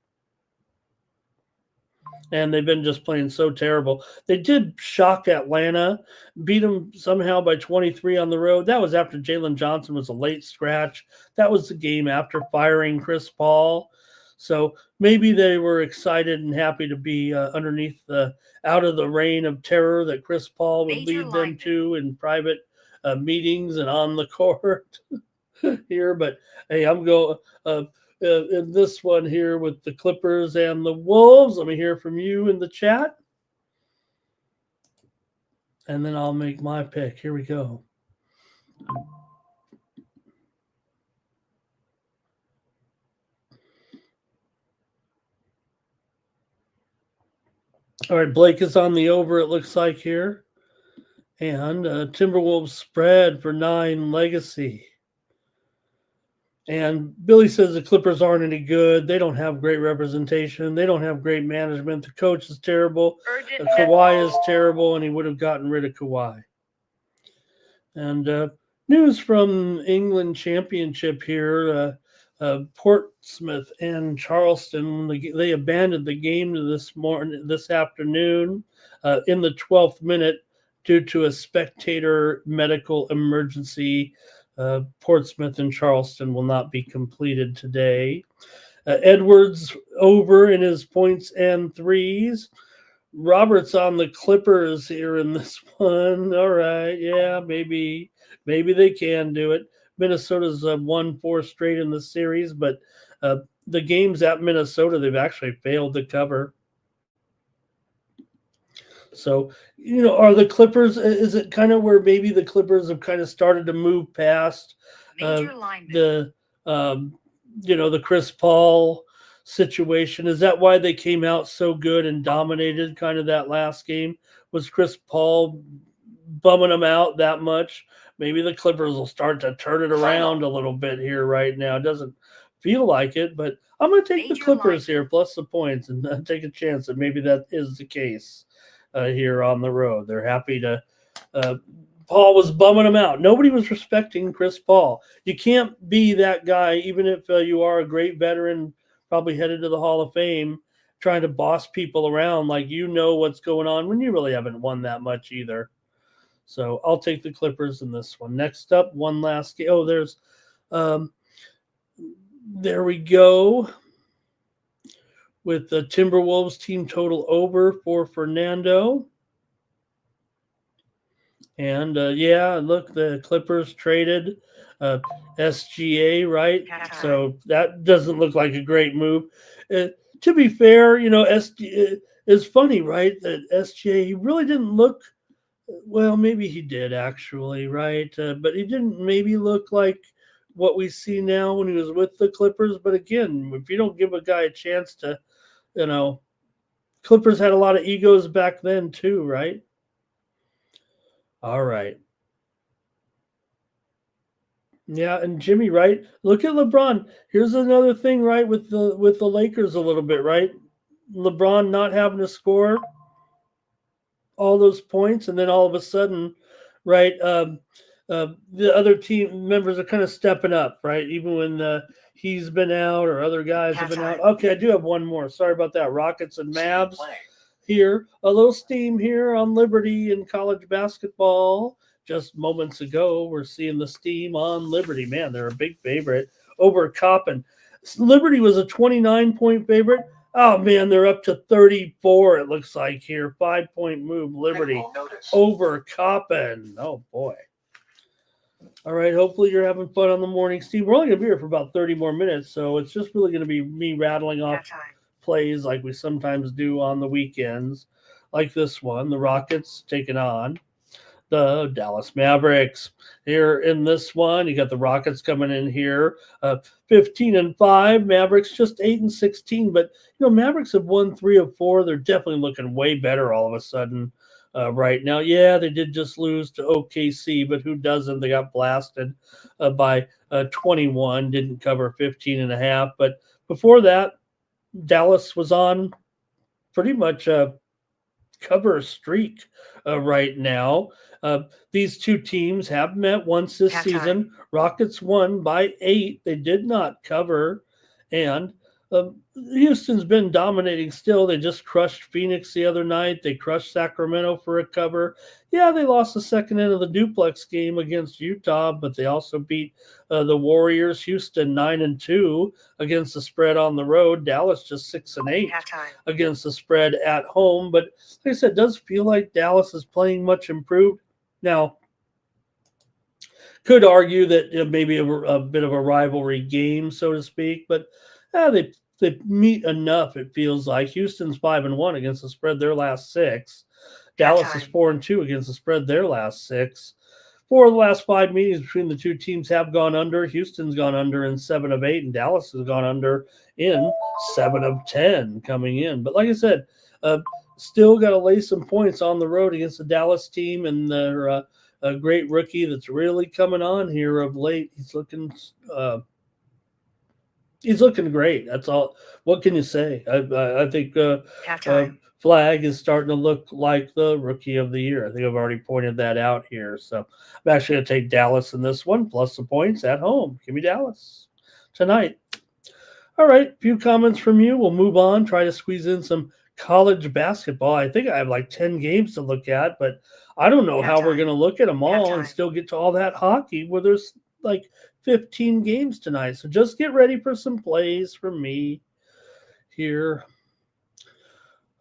And they've been just playing so terrible. They did shock Atlanta, beat them somehow by 23 on the road. That was after Jalen Johnson was a late scratch. That was the game after firing Chris Paul. So maybe they were excited and happy to be underneath out of the reign of terror that Chris Paul would lead them to in private meetings and on the court here. But hey, I'm going in this one here with the Clippers and the Wolves. Let me hear from you in the chat. And then I'll make my pick. Here we go. All right, Blake is on the over, it looks like here. And Timberwolves spread for 9 legacy. And Billy says the Clippers aren't any good. They don't have great representation. They don't have great management. The coach is terrible. Kawhi is terrible, and he would have gotten rid of Kawhi. And news from England Championship here. Portsmouth and Charleston, they abandoned the game this afternoon in the 12th minute due to a spectator medical emergency. Portsmouth and Charleston will not be completed today. Edwards over in his points and threes. Roberts on the Clippers here in this one. All right, yeah, maybe they can do it. Minnesota's won 4 straight in the series, but the games at Minnesota, they've actually failed to cover. So, are the Clippers, is it kind of where maybe the Clippers have kind of started to move past the Chris Paul situation? Is that why they came out so good and dominated kind of that last game? Was Chris Paul bumming them out that much? Maybe the Clippers will start to turn it around a little bit here right now. It doesn't feel like it, but I'm going to take the Clippers here plus the points and take a chance that maybe that is the case. Here on the road. They're happy to Paul was bumming them out. Nobody was respecting Chris Paul. You can't be that guy, even if you are a great veteran, probably headed to the Hall of Fame, trying to boss people around like what's going on when you really haven't won that much either. So I'll take the Clippers in this one. Next up, one last game. Oh, there's there we go. With the Timberwolves team total over for Fernando. And, look, the Clippers traded SGA, right? So that doesn't look like a great move. To be fair, SGA is funny, right? That SGA, he really didn't look – well, maybe he did actually, right? But he didn't maybe look like what we see now when he was with the Clippers. But, again, if you don't give a guy a chance to – Clippers had a lot of egos back then too, right? All right. Yeah, and Jimmy, right? Look at LeBron. Here's another thing, right, with the Lakers a little bit, right? LeBron not having to score all those points, and then all of a sudden, right, the other team members are kind of stepping up, right? Even when he's been out or other guys have been out. Okay, I do have one more. Sorry about that. Rockets and Mavs here. A little steam here on Liberty in college basketball. Just moments ago, we're seeing the steam on Liberty. Man, they're a big favorite over Coppin. Liberty was a 29-point favorite. Oh, man, they're up to 34, it looks like here. 5-point move, Liberty over Coppin. Oh, boy. All right, hopefully you're having fun on the morning, Steve. We're only going to be here for about 30 more minutes, so it's just really going to be me rattling off plays like we sometimes do on the weekends, like this one. The Rockets taking on the Dallas Mavericks. Here in this one, you got the Rockets coming in here, 15-5. Mavericks just 8-16. But Mavericks have won 3 of 4. They're definitely looking way better all of a sudden right now. Yeah, they did just lose to OKC, but who doesn't? They got blasted by 21. Didn't cover 15.5. But before that, Dallas was on pretty much a cover streak right now. These two teams have met once this season. Rockets won by 8. They did not cover. And Houston's been dominating still. They just crushed Phoenix the other night. They crushed Sacramento for a cover. Yeah, they lost the second end of the duplex game against Utah, but they also beat the Warriors. Houston 9-2 against the spread on the road. Dallas just 6-8 against the spread at home. But like I said, it does feel like Dallas is playing much improved. Now, could argue that maybe a bit of a rivalry game, so to speak, but they meet enough, it feels like. Houston's 5-1 against the spread their last 6. Dallas is 4-2 against the spread their last 6. 4 of the last 5 meetings between the two teams have gone under. Houston's gone under in 7 of 8, and Dallas has gone under in 7 of 10 coming in. But like I said, still got to lay some points on the road against the Dallas team and their a great rookie that's really coming on here of late. He's looking great. That's all. What can you say? I think Flag is starting to look like the rookie of the year. I think I've already pointed that out here. So I'm actually going to take Dallas in this one, plus the points at home. Give me Dallas tonight. All right, a few comments from you. We'll move on, try to squeeze in some college basketball. I think I have like 10 games to look at, but I don't know how we're going to look at them all and still get to all that hockey where there's like 15 games tonight. So just get ready for some plays from me here.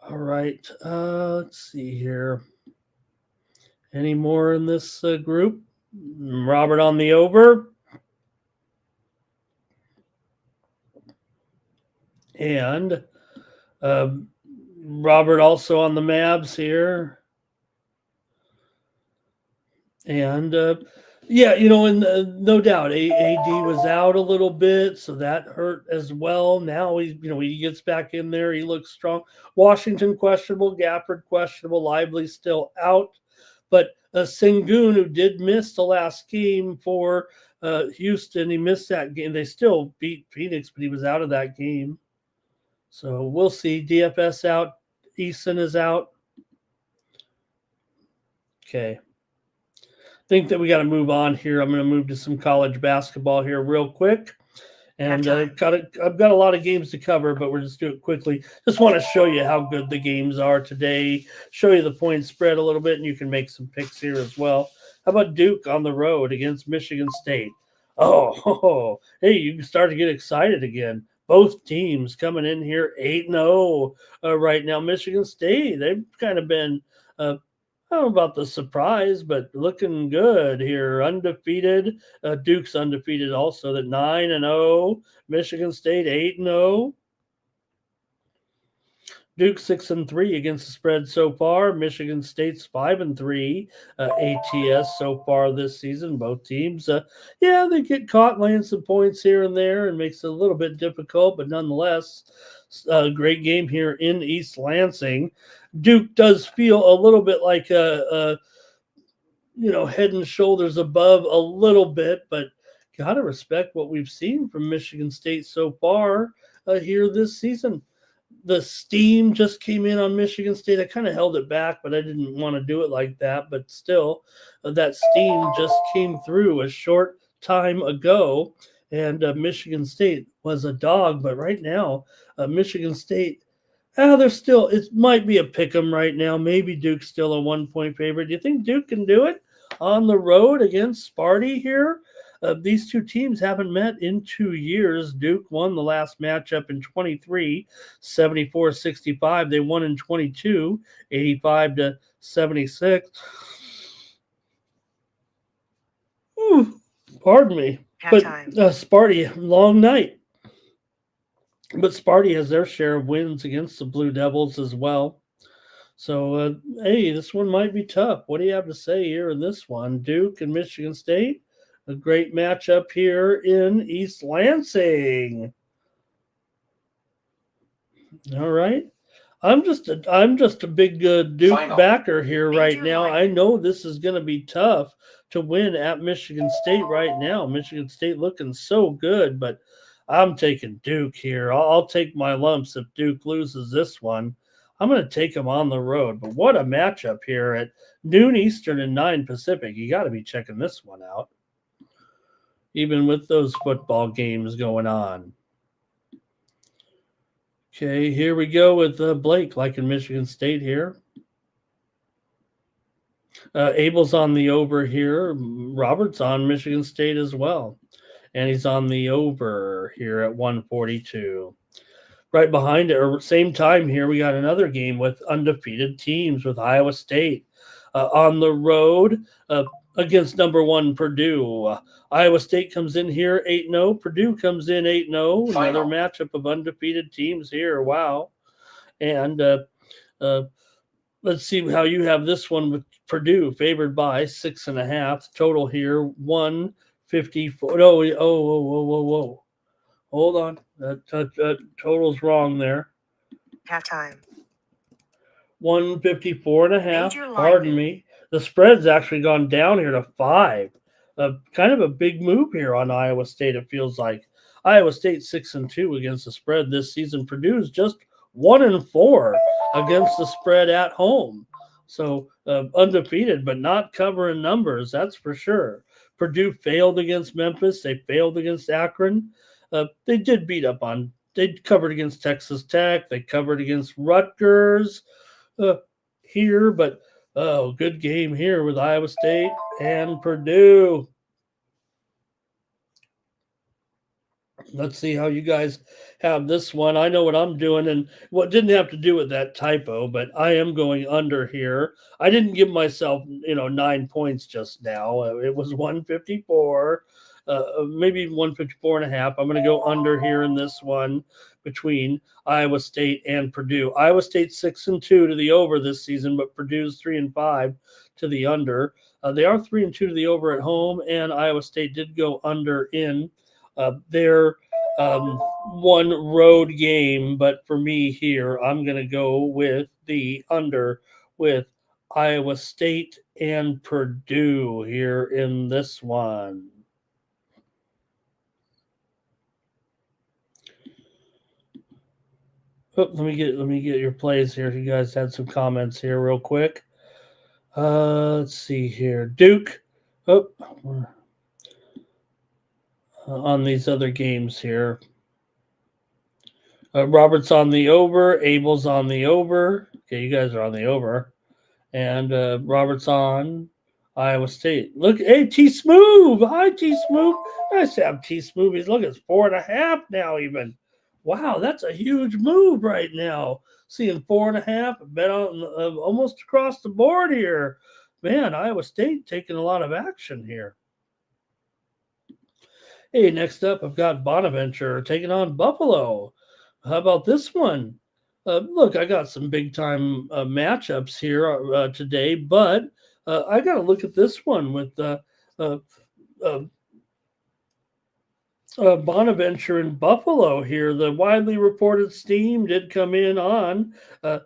All right. Let's see here. Any more in this group? Robert on the over. And Robert also on the Mavs here. And yeah, and no doubt AD was out a little bit, so that hurt as well. Now he gets back in there. He looks strong. Washington questionable, Gafford questionable, Lively still out. But Sengun, who did miss the last game for Houston, he missed that game. They still beat Phoenix, but he was out of that game. So we'll see. DFS out. Eason is out. Okay. Think that we got to move on here. I'm going to move to some college basketball here real quick. And I've got a lot of games to cover, but we'll just do it quickly. Just want to show you how good the games are today, show you the point spread a little bit, and you can make some picks here as well. How about Duke on the road against Michigan State? Oh, hey, you can start to get excited again. Both teams coming in here 8-0 right now. Michigan State, they've kind of been I don't know about the surprise, but looking good here. Undefeated. Duke's undefeated also at 9-0. Michigan State 8-0. Duke 6-3 against the spread so far. Michigan State's 5-3 ATS so far this season. Both teams, they get caught laying some points here and there, and makes it a little bit difficult. But nonetheless, great game here in East Lansing. Duke does feel a little bit like head and shoulders above a little bit, but gotta respect what we've seen from Michigan State so far here this season. The steam just came in on Michigan State. I kind of held it back, but I didn't want to do it like that. But still, that steam just came through a short time ago, and Michigan State was a dog. But right now, Michigan State, it might be a pick 'em right now. Maybe Duke's still a 1-point favorite. Do you think Duke can do it on the road against Sparty here? These two teams haven't met in 2 years. Duke won the last matchup in 23, 74-65. They won in 22, 85-76. Pardon me. But Sparty, long night. But Sparty has their share of wins against the Blue Devils as well. So, hey, this one might be tough. What do you have to say here in this one? Duke and Michigan State, a great matchup here in East Lansing. All right. I'm just a big Duke Final. backer here right Major now. line. I know this is going to be tough to win at Michigan State right now. Michigan State looking so good, but I'm taking Duke here. I'll take my lumps if Duke loses this one. I'm going to take them on the road. But what a matchup here at noon Eastern and 9 Pacific. You got to be checking this one out, even with those football games going on. Okay, here we go with Blake, like in Michigan State here. Abel's on the over here. Robert's on Michigan State as well. And he's on the over here at 142. Right behind it, or same time here, we got another game with undefeated teams with Iowa State on the road against number 1 Purdue. Iowa State comes in here 8-0. Purdue comes in 8-0. Another matchup of undefeated teams here. Wow. And let's see how you have this one with Purdue favored by 6.5. Total here 154. No, whoa. Hold on. That total's wrong there. Halftime. 154.5. Pardon me. The spread's actually gone down here to 5. Kind of a big move here on Iowa State, it feels like. Iowa State 6-2 against the spread this season. Purdue's just 1-4 against the spread at home. So undefeated, but not covering numbers, that's for sure. Purdue failed against Memphis. They failed against Akron. They did beat up on, they covered against Texas Tech. They covered against Rutgers here, but good game here with Iowa State and Purdue. Let's see how you guys have this one. I know what I'm doing, and what didn't have to do with that typo, but I am going under here. I didn't give myself, 9 points just now. It was 154, maybe 154.5. I'm going to go under here in this one between Iowa State and Purdue. Iowa State 6-2 to the over this season, but Purdue's 3-5 to the under. They are 3-2 to the over at home, and Iowa State did go under in their one road game, but for me here, I'm going to go with the under with Iowa State and Purdue here in this one. Let me get your plays here. If you guys had some comments here real quick. Let's see here. Duke. On these other games here. Robert's on the over. Abel's on the over. Okay, you guys are on the over. And Robert's on Iowa State. Look, hey, T-Smooth. Hi, T-Smooth. Nice to have T-Smooth. Look, it's 4.5 now even. Wow, that's a huge move right now. Seeing 4.5, bet on almost across the board here. Man, Iowa State taking a lot of action here. Hey, next up, I've got Bonaventure taking on Buffalo. How about this one? Look, I got some big-time matchups here today, but I got to look at this one with Bonaventure and Buffalo here. The widely reported steam did come in on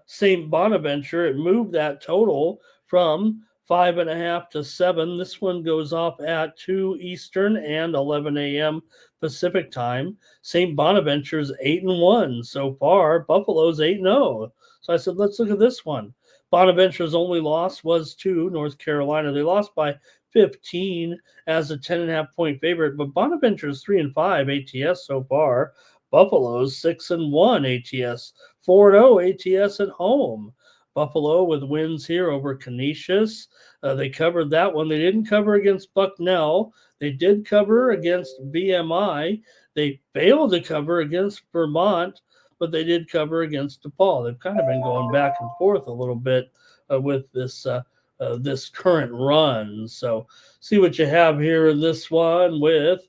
St. Bonaventure. It moved that total from 5.5 to 7. This one goes off at 2 Eastern and 11 a.m. Pacific time. St. Bonaventure's 8-1 so far. Buffalo's 8-0. So I said, let's look at this one. Bonaventure's only loss was to North Carolina. They lost by 15 as a 10.5 point favorite, but Bonaventure's 3-5 ATS so far. Buffalo's 6-1 ATS, 4-0 ATS at home. Buffalo with wins here over Canisius. They covered that one. They didn't cover against Bucknell. They did cover against VMI. They failed to cover against Vermont, but they did cover against DePaul. They've kind of been going back and forth a little bit with this this current run. So see what you have here in this one with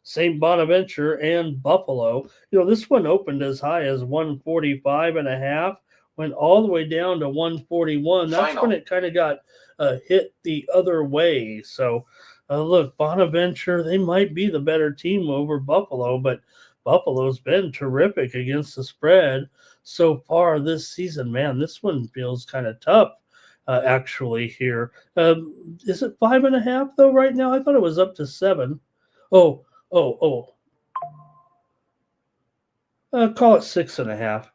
St. Bonaventure and Buffalo. This one opened as high as 145.5. went all the way down to 141. That's when it kind of got hit the other way. So, look, Bonaventure, they might be the better team over Buffalo, but Buffalo's been terrific against the spread so far this season. Man, this one feels kind of tough, actually, here. Is it 5.5, though, right now? I thought it was up to 7. Oh. Call it 6.5.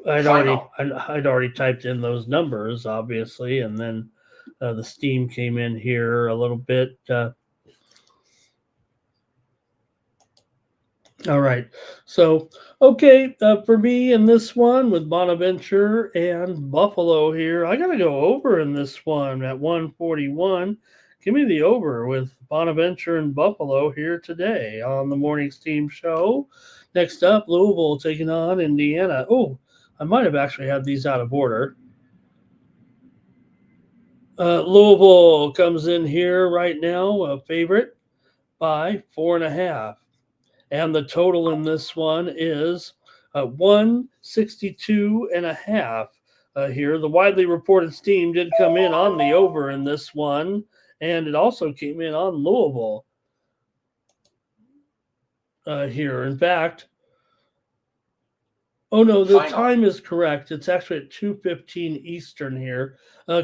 I'd already typed in those numbers, obviously, and then the steam came in here a little bit. All right. So, okay, for me in this one with Bonaventure and Buffalo here, I got to go over in this one at 141. Give me the over with Bonaventure and Buffalo here today on the Morning Steam Show. Next up, Louisville taking on Indiana. Oh, I might have actually had these out of order. Louisville comes in here right now, a favorite by 4.5. And the total in this one is 162.5 here. The widely reported steam did come in on the over in this one, and it also came in on Louisville here. In fact, oh no, the time is correct. It's actually at 2:15 Eastern here.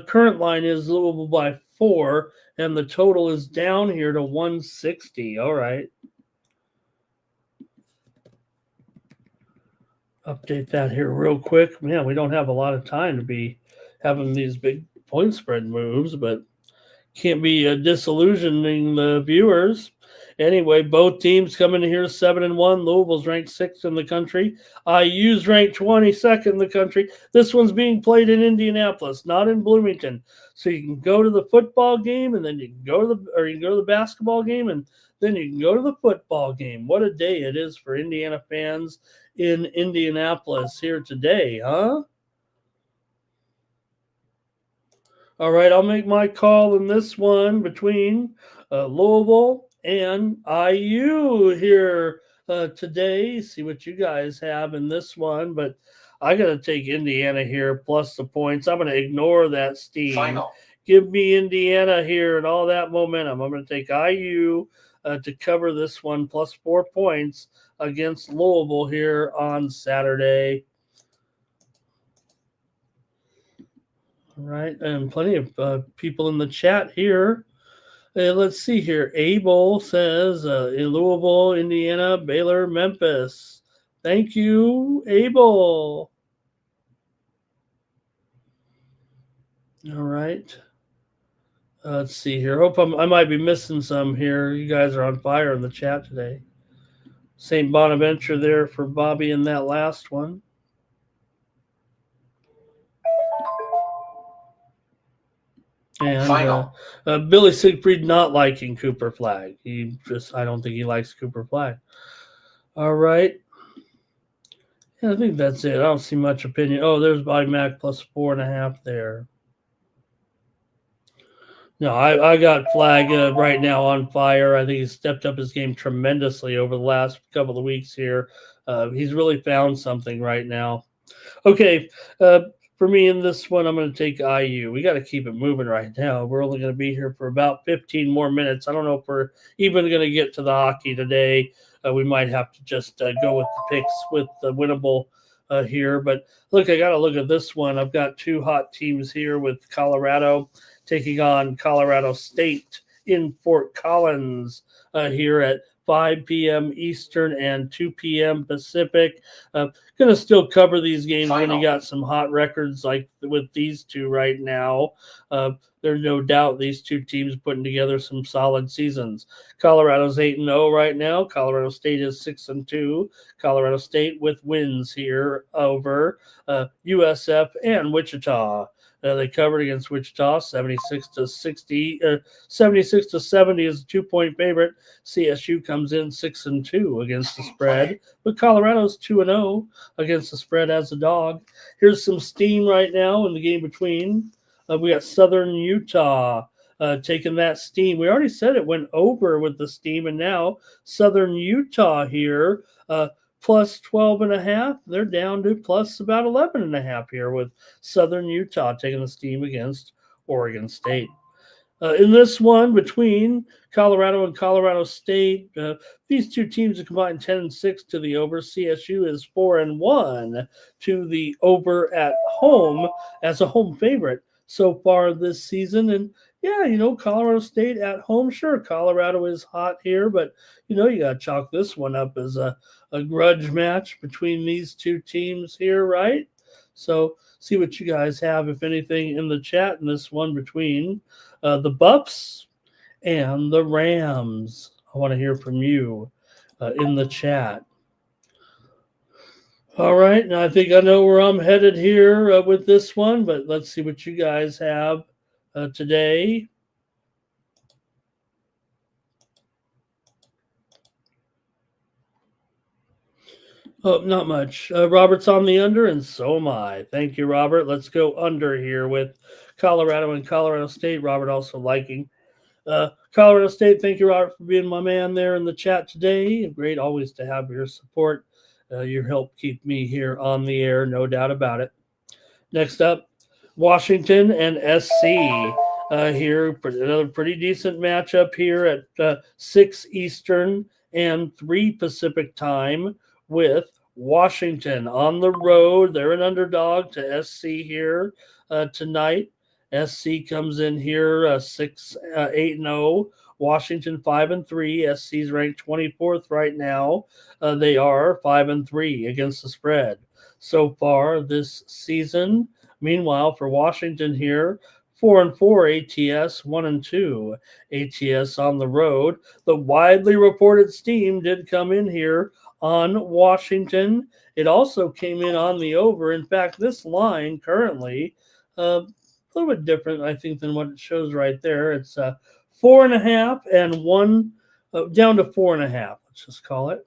Current line is Louisville by 4, and the total is down here to 160. All right. Update that here real quick. Man, we don't have a lot of time to be having these big point spread moves, but can't be disillusioning the viewers. Anyway, both teams coming in here 7-1. Louisville's ranked 6th in the country. IU's ranked 22nd in the country. This one's being played in Indianapolis, not in Bloomington. So you can go to the football game, and then you can go to the basketball game, and then you can go to the football game. What a day it is for Indiana fans in Indianapolis here today, huh? All right, I'll make my call in this one between Louisville and IU here today. See what you guys have in this one, but I got to take Indiana here plus the points. I'm going to ignore that steam. Final. Give me Indiana here and all that momentum. I'm going to take IU to cover this one plus 4 points against Louisville here on Saturday. All right, and plenty of people in the chat here. Let's see here. Abel says in Louisville, Indiana, Baylor, Memphis. Thank you, Abel. All right. Let's see here. Hope I might be missing some here. You guys are on fire in the chat today. St. Bonaventure there for Bobby in that last one. And Billy Siegfried not liking Cooper Flag. I don't think he likes Cooper Flag. All right. Yeah, I think that's it. I don't see much opinion. Oh, there's Bobby Mack plus 4.5 there. No, I got Flag right now on fire. I think he's stepped up his game tremendously over the last couple of weeks here. He's really found something right now. Okay, for me in this one, I'm going to take IU. We got to keep it moving right now. We're only going to be here for about 15 more minutes. I don't know if we're even going to get to the hockey today. We might have to just go with the picks with the winnable here. But look, I got to look at this one. I've got 2 hot teams here with Colorado taking on Colorado State in Fort Collins here at 5 p.m. Eastern and 2 p.m. Pacific. Going to still cover these games when you got some hot records like with these two right now. There's no doubt these two teams putting together some solid seasons. Colorado's 8-0 right now. Colorado State is 6-2. Colorado State with wins here over USF and Wichita. They covered against Wichita, 76-60. 76-70 is a 2-point favorite. CSU comes in 6-2 against the spread, but Colorado's 2-0 against the spread as a dog. Here's some steam right now in the game between. We got Southern Utah taking that steam. We already said it went over with the steam, and now Southern Utah here plus 12.5. They're down to plus about 11.5 here with Southern Utah taking the steam against Oregon State. In this one between Colorado and Colorado State, these two teams have combined 10-6 to the over. CSU is 4-1 to the over at home as a home favorite so far this season. And yeah, Colorado State at home. Sure, Colorado is hot here, but you got to chalk this one up as a grudge match between these two teams here, right? So see what you guys have, if anything, in the chat in this one between the Buffs and the Rams. I want to hear from you in the chat. All right, now I think I know where I'm headed here with this one, but let's see what you guys have today. Oh, not much. Robert's on the under, and so am I. Thank you, Robert. Let's go under here with Colorado and Colorado State. Robert also liking Colorado State. Thank you, Robert, for being my man there in the chat today. Great always to have your support. Your help keep me here on the air, no doubt about it. Next up, Washington and SC. Here, another pretty decent matchup here at 6 Eastern and 3 Pacific time with Washington on the road. They're an underdog to SC here tonight. SC comes in here 8-0. Washington 5-3. SC's ranked 24th right now. They are 5-3 against the spread so far this season. Meanwhile, for Washington here, 4-4 ATS, 1-2 ATS on the road. The widely reported steam did come in here on Washington. It also came in on the over. In fact, this line currently a little bit different, I think, than what it shows right there. It's 4.5 and 1 down to 4.5. Let's just call it.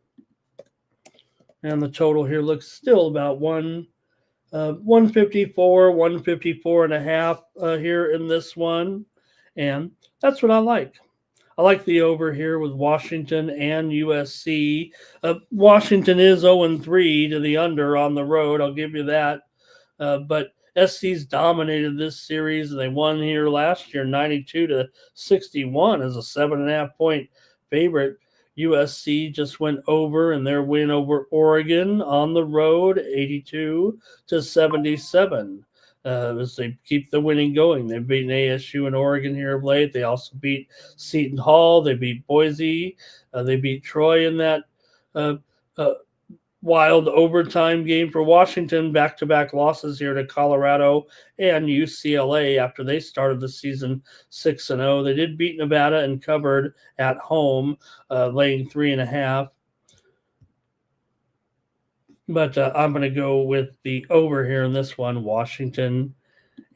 And the total here looks still about 154, 154.5 here in this one. And that's what I like. I like the over here with Washington and USC. Washington is 0-3 to the under on the road. I'll give you that. But SC's dominated this series, and they won here last year 92-61 as a 7.5 point favorite. USC just went over in their win over Oregon on the road, 82-77. As they keep the winning going. They've beaten ASU and Oregon here of late. They also beat Seton Hall. They beat Boise. They beat Troy in that wild overtime game for Washington. Back-to-back losses here to Colorado and UCLA after they started the season 6-0. They did beat Nevada and covered at home, laying 3.5. But I'm going to go with the over here in this one, Washington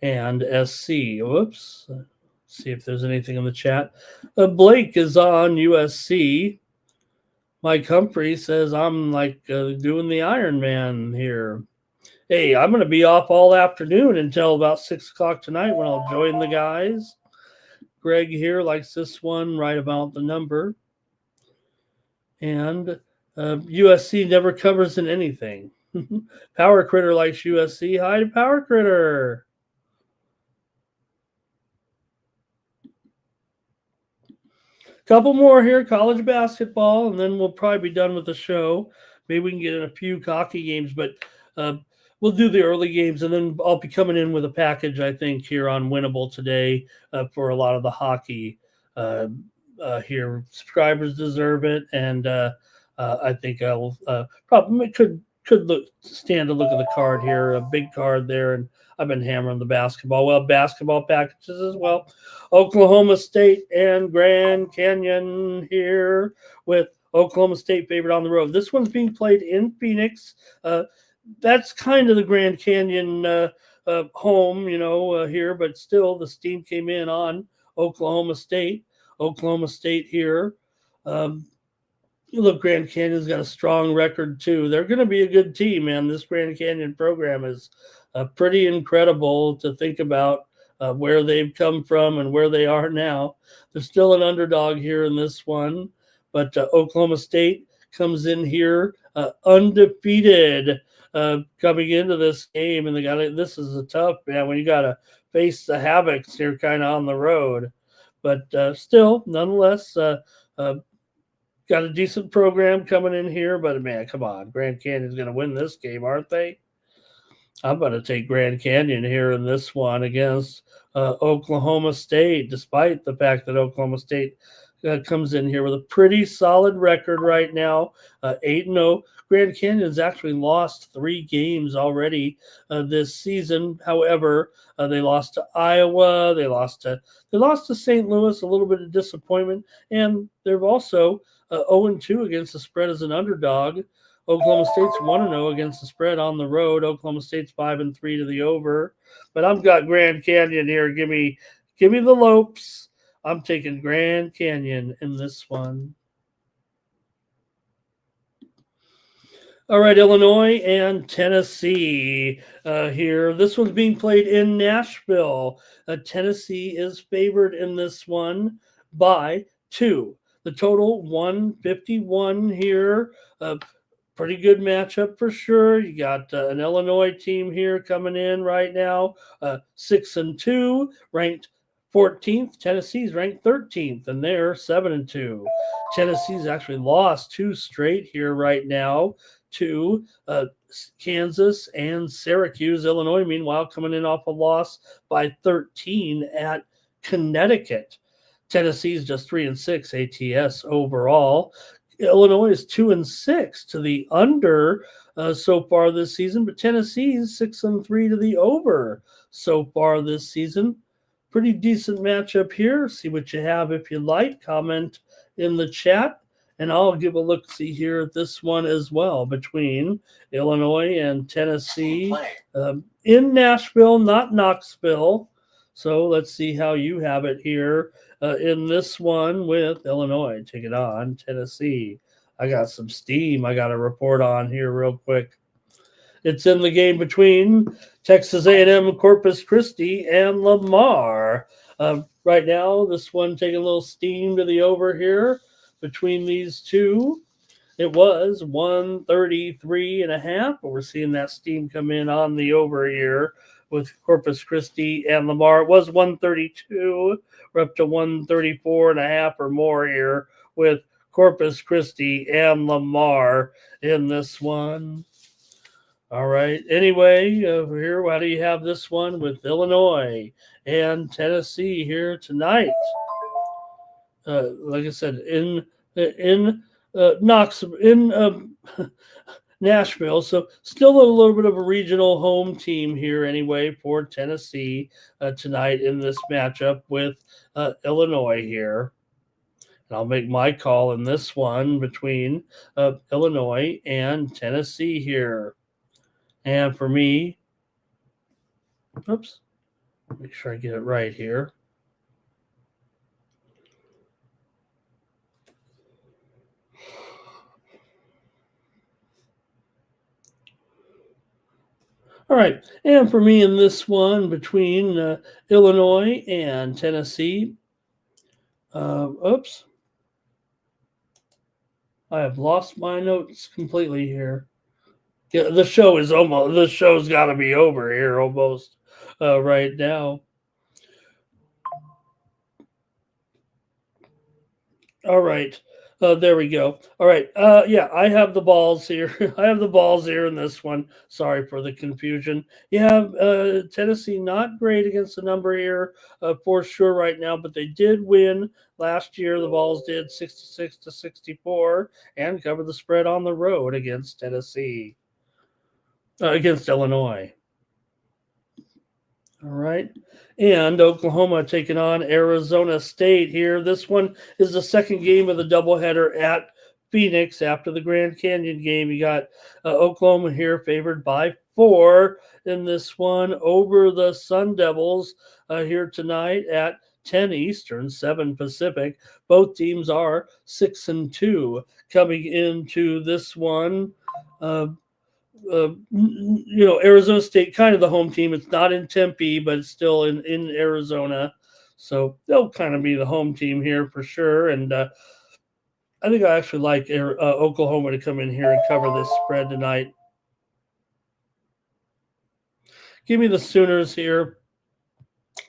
and SC. Whoops. Let's see if there's anything in the chat. Blake is on USC. Mike Humphrey says I'm like doing the Iron Man here. Hey, I'm going to be off all afternoon until about 6 o'clock tonight when I'll join the guys. Greg here likes this one, right about the number. And USC never covers in anything. Power Critter likes USC. Hi to Power Critter. Couple more here, college basketball, and then we'll probably be done with the show. Maybe we can get in a few hockey games, but we'll do the early games, and then I'll be coming in with a package, I think, here on Winnable today for a lot of the hockey here. Subscribers deserve it, and I think I'll probably could stand to look at the card here, a big card there, and I've been hammering the basketball. Well, basketball packages as well. Oklahoma State and Grand Canyon here with Oklahoma State favorite on the road. This one's being played in Phoenix. That's kind of the Grand Canyon home, here, but still the steam came in on Oklahoma State. Oklahoma State here. Look, Grand Canyon's got a strong record, too. They're going to be a good team, man. This Grand Canyon program is pretty incredible to think about where they've come from and where they are now. They're still an underdog here in this one, but Oklahoma State comes in here undefeated coming into this game, and this is a tough, man, when you got to face the Havocs here kind of on the road. But still, nonetheless, got a decent program coming in here. But, man, come on. Grand Canyon's going to win this game, aren't they? I'm going to take Grand Canyon here in this one against Oklahoma State, despite the fact that Oklahoma State comes in here with a pretty solid record right now, 8-0. Grand Canyon's actually lost 3 games already this season. However, they lost to Iowa, they lost to St. Louis, a little bit of disappointment, and they're also 0-2 against the spread as an underdog. Oklahoma State's 1-0 against the spread on the road. Oklahoma State's 5-3 to the over. But I've got Grand Canyon here. Give me the Lopes. I'm taking Grand Canyon in this one. All right, Illinois and Tennessee here. This one's being played in Nashville. Tennessee is favored in this one by 2. The total 151 here. Pretty good matchup for sure. You got an Illinois team here coming in right now, 6-2, ranked 14th. Tennessee's ranked 13th, and they're 7-2. Tennessee's actually lost 2 straight here right now to Kansas and Syracuse. Illinois, meanwhile, coming in off a loss by 13 at Connecticut. Tennessee's just 3-6 ATS overall. Illinois is 2-6 to the under so far this season, but Tennessee's 6-3 to the over so far this season. Pretty decent matchup here. See what you have if you like. Comment in the chat, and I'll give a look-see here at this one as well between Illinois and Tennessee in Nashville, not Knoxville. So let's see how you have it here in this one with Illinois. Take it on Tennessee. I got some steam I got to report on here real quick. It's in the game between Texas A&M, Corpus Christi, and Lamar. Right now, this one taking a little steam to the over here between these two. It was 133.5, but we're seeing that steam come in on the over here with Corpus Christi and Lamar. It was 132. We're up to 134.5 or more here with Corpus Christi and Lamar in this one. All right. Anyway, over here, why do you have this one with Illinois and Tennessee here tonight? Like I said, in Knoxville, in Nashville. So still a little bit of a regional home team here anyway for Tennessee tonight in this matchup with Illinois here. And I'll make my call in this one between Illinois and Tennessee here. And for me, oops, make sure I get it right here. All right, and for me in this one between Illinois and Tennessee, oops, I have lost my notes completely here. Yeah, the show's got to be over here almost right now. All right. There we go. All right. Yeah, I have the balls here. I have the balls here in this one. Sorry for the confusion. Yeah, Tennessee not great against the number here for sure right now, but they did win last year. The Vols did 66-64 and covered the spread on the road against Tennessee, against Illinois. All right. And Oklahoma taking on Arizona State here. This one is the second game of the doubleheader at Phoenix after the Grand Canyon game. You got Oklahoma here favored by 4 in this one over the Sun Devils here tonight at 10 Eastern, 7 Pacific. Both teams are 6-2 coming into this one. Arizona State, kind of the home team. It's not in Tempe, but it's still in Arizona. So they'll kind of be the home team here for sure. And I think I actually like Oklahoma to come in here and cover this spread tonight. Give me the Sooners here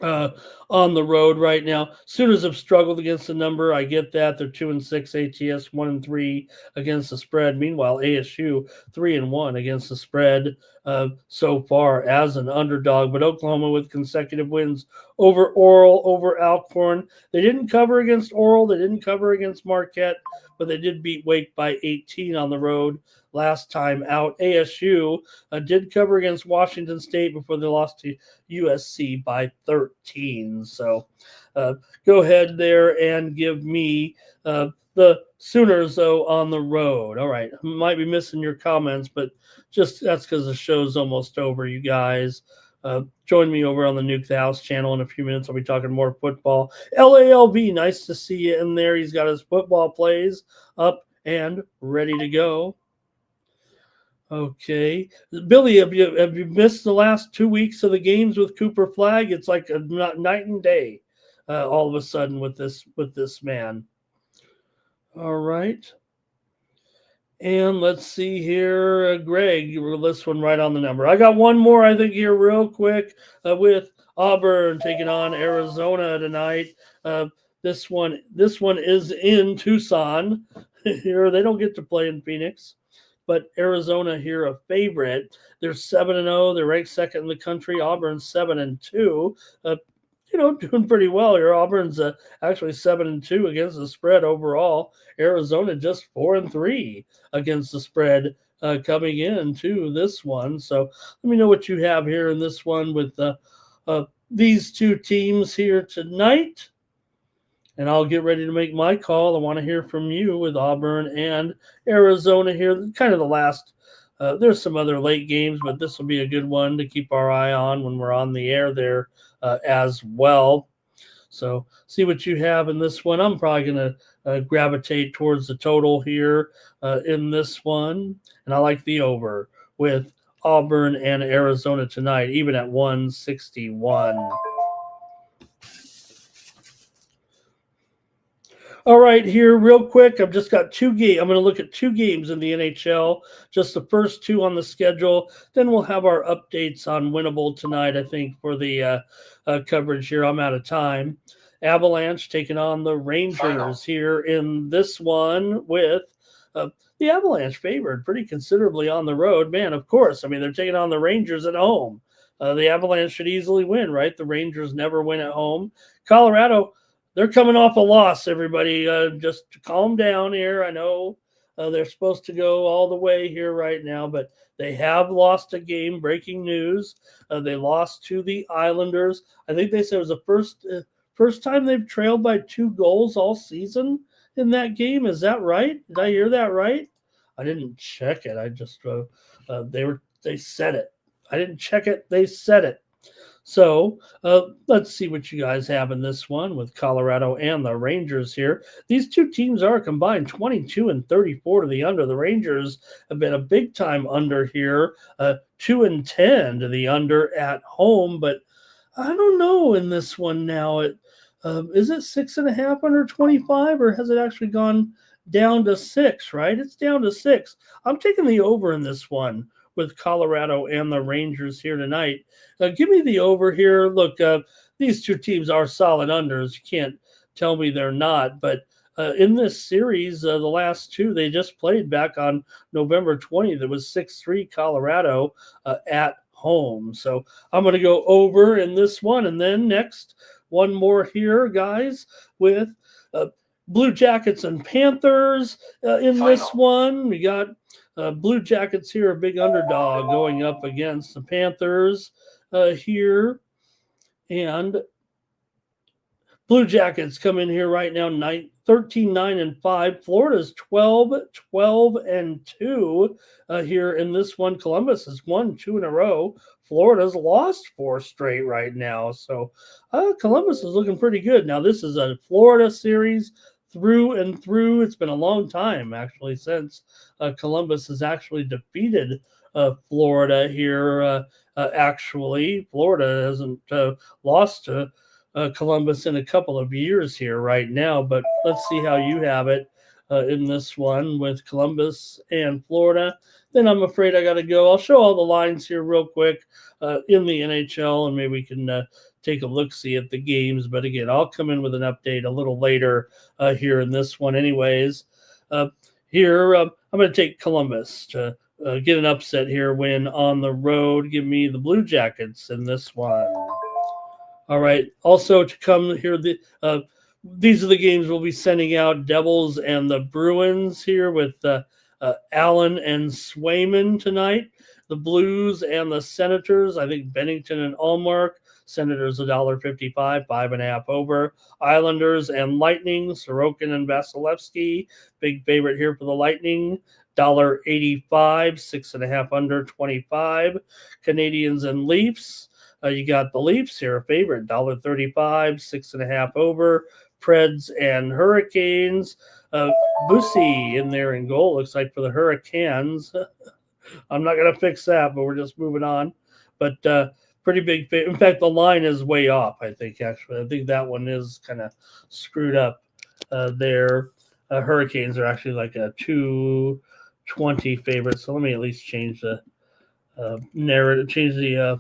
on the road right now. Sooners have struggled against the number. I get that. They're 2-6 ATS, 1-3 against the spread. Meanwhile, ASU 3-1 against the spread so far as an underdog. But Oklahoma with consecutive wins over Oral, over Alcorn. They didn't cover against Oral. They didn't cover against Marquette, but they did beat Wake by 18 on the road last time out. ASU did cover against Washington State before they lost to USC by 13. So go ahead there and give me the Sooners, though, on the road. All right. Might be missing your comments, but just that's because the show's almost over, you guys. Join me over on the Nuke the House channel in a few minutes. I'll be talking more football. LALV, nice to see you in there. He's got his football plays up and ready to go. Okay. Billy, have you missed the last 2 weeks of the games with Cooper Flagg? It's like a night and day all of a sudden with this man. All right. And let's see here. Greg, this one right on the number. I got one more, I think, here real quick with Auburn taking on Arizona tonight. This one is in Tucson. Here, they don't get to play in Phoenix. But Arizona here a favorite. They're 7-0. They're ranked second in the country. Auburn's 7-2. Doing pretty well here. Auburn's actually 7-2 against the spread overall. Arizona just 4-3 against the spread coming into this one. So let me know what you have here in this one with these two teams here tonight. And I'll get ready to make my call. I want to hear from you with Auburn and Arizona here. Kind of the last. There's some other late games, but this will be a good one to keep our eye on when we're on the air there as well. So see what you have in this one. I'm probably going to gravitate towards the total here in this one. And I like the over with Auburn and Arizona tonight, even at 161. All right, here real quick. I've just got 2 games. I'm going to look at 2 games in the NHL, just the first 2 on the schedule. Then we'll have our updates on Winnable tonight, I think, for the coverage here. I'm out of time. Avalanche taking on the Rangers here in this one with the Avalanche favored pretty considerably on the road. Man, of course. I mean, they're taking on the Rangers at home. The Avalanche should easily win, right? The Rangers never win at home. Colorado, they're coming off a loss, everybody. Just calm down here. I know they're supposed to go all the way here right now, but they have lost a game. Breaking news. They lost to the Islanders. I think they said it was the first time they've trailed by 2 goals all season in that game. Is that right? Did I hear that right? I didn't check it. I just they said it. I didn't check it. They said it. So let's see what you guys have in this one with Colorado and the Rangers here. These 2 teams are combined 22-34 to the under. The Rangers have been a big time under here, 2-10 to the under at home. But I don't know in this one now. Is it 6.5 under 25, or has it actually gone down to 6? Right, it's down to 6. I'm taking the over in this one with Colorado and the Rangers here tonight. Give me the over here. Look, these 2 teams are solid unders. You can't tell me they're not. But in this series, the last 2 they just played back on November 20th. It was 6-3 Colorado at home. So I'm going to go over in this one. And then next, one more here, guys, with Blue Jackets and Panthers in this one. We got Blue Jackets here, a big underdog going up against the Panthers here. And Blue Jackets come in here right now, 13-9-5. Florida's 12-12-2 here in this one. Columbus has won 2 in a row. Florida's lost 4 straight right now. So Columbus is looking pretty good. Now, this is a Florida series through and through. It's been a long time, actually, since Columbus has actually defeated Florida here. Actually, Florida hasn't lost to Columbus in a couple of years here right now, but let's see how you have it in this one with Columbus and Florida. Then I'm afraid I got to go. I'll show all the lines here real quick in the NHL, and maybe we can take a look-see at the games. But again, I'll come in with an update a little later here in this one anyways. Here, I'm going to take Columbus to get an upset here, win on the road. Give me the Blue Jackets in this one. All right. Also to come here, these are the games we'll be sending out. Devils and the Bruins here with Allen and Swayman tonight. The Blues and the Senators. I think Bennington and Allmark. Senators $1.55, 5.5 over. Islanders and Lightning. Sorokin and Vasilevsky. Big favorite here for the Lightning. $1.85, 6.5 under, 25. Canadians and Leafs. You got the Leafs here, a favorite, $1.35, 6.5 over. Preds and Hurricanes. Bussi in there in goal, looks like, for the Hurricanes. I'm not going to fix that, but we're just moving on. But pretty big. In fact, the line is way off, I think, actually. I think that one is kind of screwed up there. Hurricanes are actually like a 220 favorite. So let me at least change the narrative, change the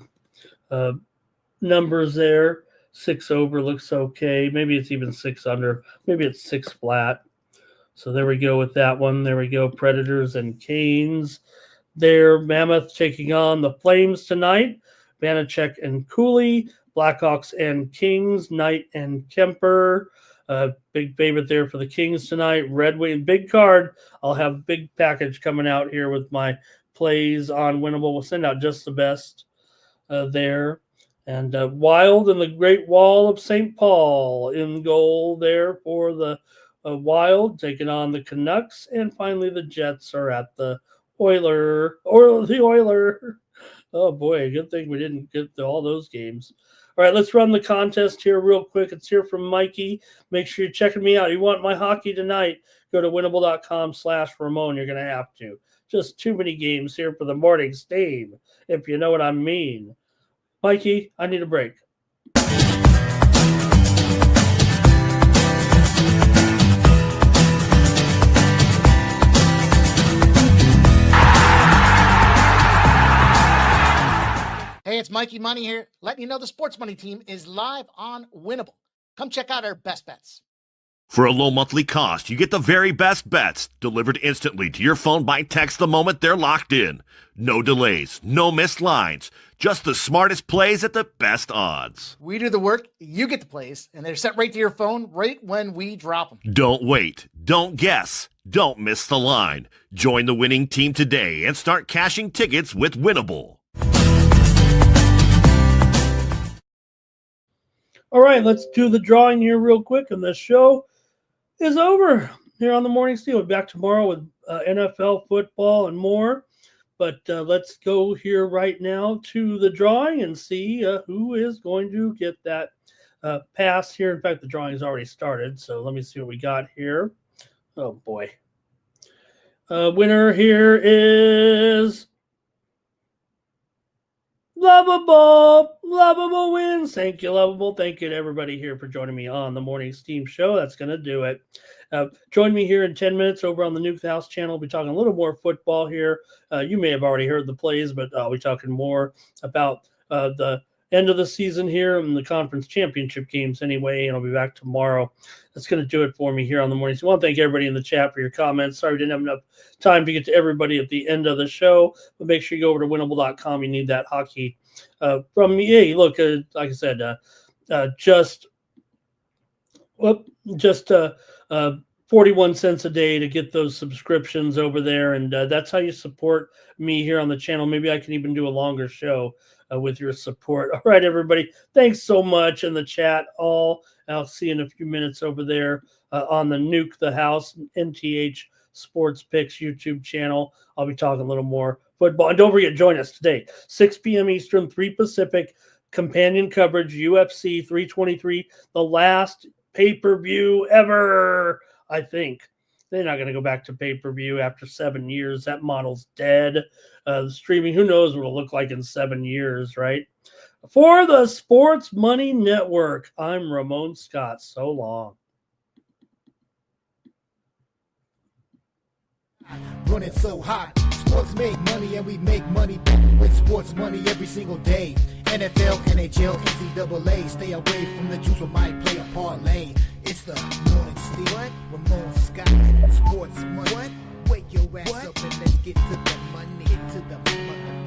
numbers there. 6 over looks okay. Maybe it's even 6 under. Maybe it's 6 flat. So there we go with that one. There we go. Predators and Canes. There, Mammoth taking on the Flames tonight. Vanacek and Cooley. Blackhawks and Kings. Knight and Kemper. Big favorite there for the Kings tonight. Red Wing, big card. I'll have a big package coming out here with my plays on Winnable. We'll send out just the best there. And Wild and the Great Wall of St. Paul in goal there for the Wild, taking on the Canucks. And finally, the Jets are at the Oiler. Oh, boy, good thing we didn't get to all those games. All right, let's run the contest here real quick. It's here from Mikey. Make sure you're checking me out. You want my hockey tonight, go to winnable.com/Ramon. You're going to have to. Just too many games here for the morning steam, if you know what I mean. Mikey, I need a break. Hey, it's Mikey Money here, letting you know the Sports Money team is live on Winnable. Come check out our best bets. For a low monthly cost, you get the very best bets delivered instantly to your phone by text the moment they're locked in. No delays, no missed lines, just the smartest plays at the best odds. We do the work, you get the plays, and they're sent right to your phone right when we drop them. Don't wait, don't guess, don't miss the line. Join the winning team today and start cashing tickets with Winnable. All right, let's do the drawing here real quick, and the show is over here on the Morning Steam. We'll be back tomorrow with NFL football and more. But let's go here right now to the drawing and see who is going to get that pass here. In fact, the drawing has already started, so let me see what we got here. Oh, boy. Winner here is Lovable wins. Thank you, Lovable. Thank you to everybody here for joining me on the Morning Steam Show. That's going to do it. Join me here in 10 minutes over on the Nuke the House channel. We'll be talking a little more football here. You may have already heard the plays, but I'll be talking more about the end of the season here and the conference championship games anyway, and I'll be back tomorrow. That's going to do it for me here on the morning. So I want to thank everybody in the chat for your comments. Sorry we didn't have enough time to get to everybody at the end of the show, but make sure you go over to winnable.com. You need that hockey from me. Hey, look, like I said, just 41 cents a day to get those subscriptions over there, and that's how you support me here on the channel. Maybe I can even do a longer show with your support. All right, everybody, thanks so much in the chat. I'll see you in a few minutes over there on the Nuke the House NTH Sports Picks YouTube channel. I'll be talking a little more football, and don't forget, join us today, 6 p.m. Eastern, 3 Pacific, companion coverage, UFC 323, the last pay-per-view ever. I think they're not going to go back to pay-per-view after 7 years. That model's dead. Streaming, who knows what it'll look like in 7 years, right? For the Sports Money Network, I'm Ramon Scott. So long. Running so hot. Sports make money and we make money with sports money every single day. NFL, NHL, NCAA. Stay away from the juice or might play a parlay. It's the morning steam. What? Ramon Scott. Sports money. What? Wake your ass up and let's get to the money. Get to the money.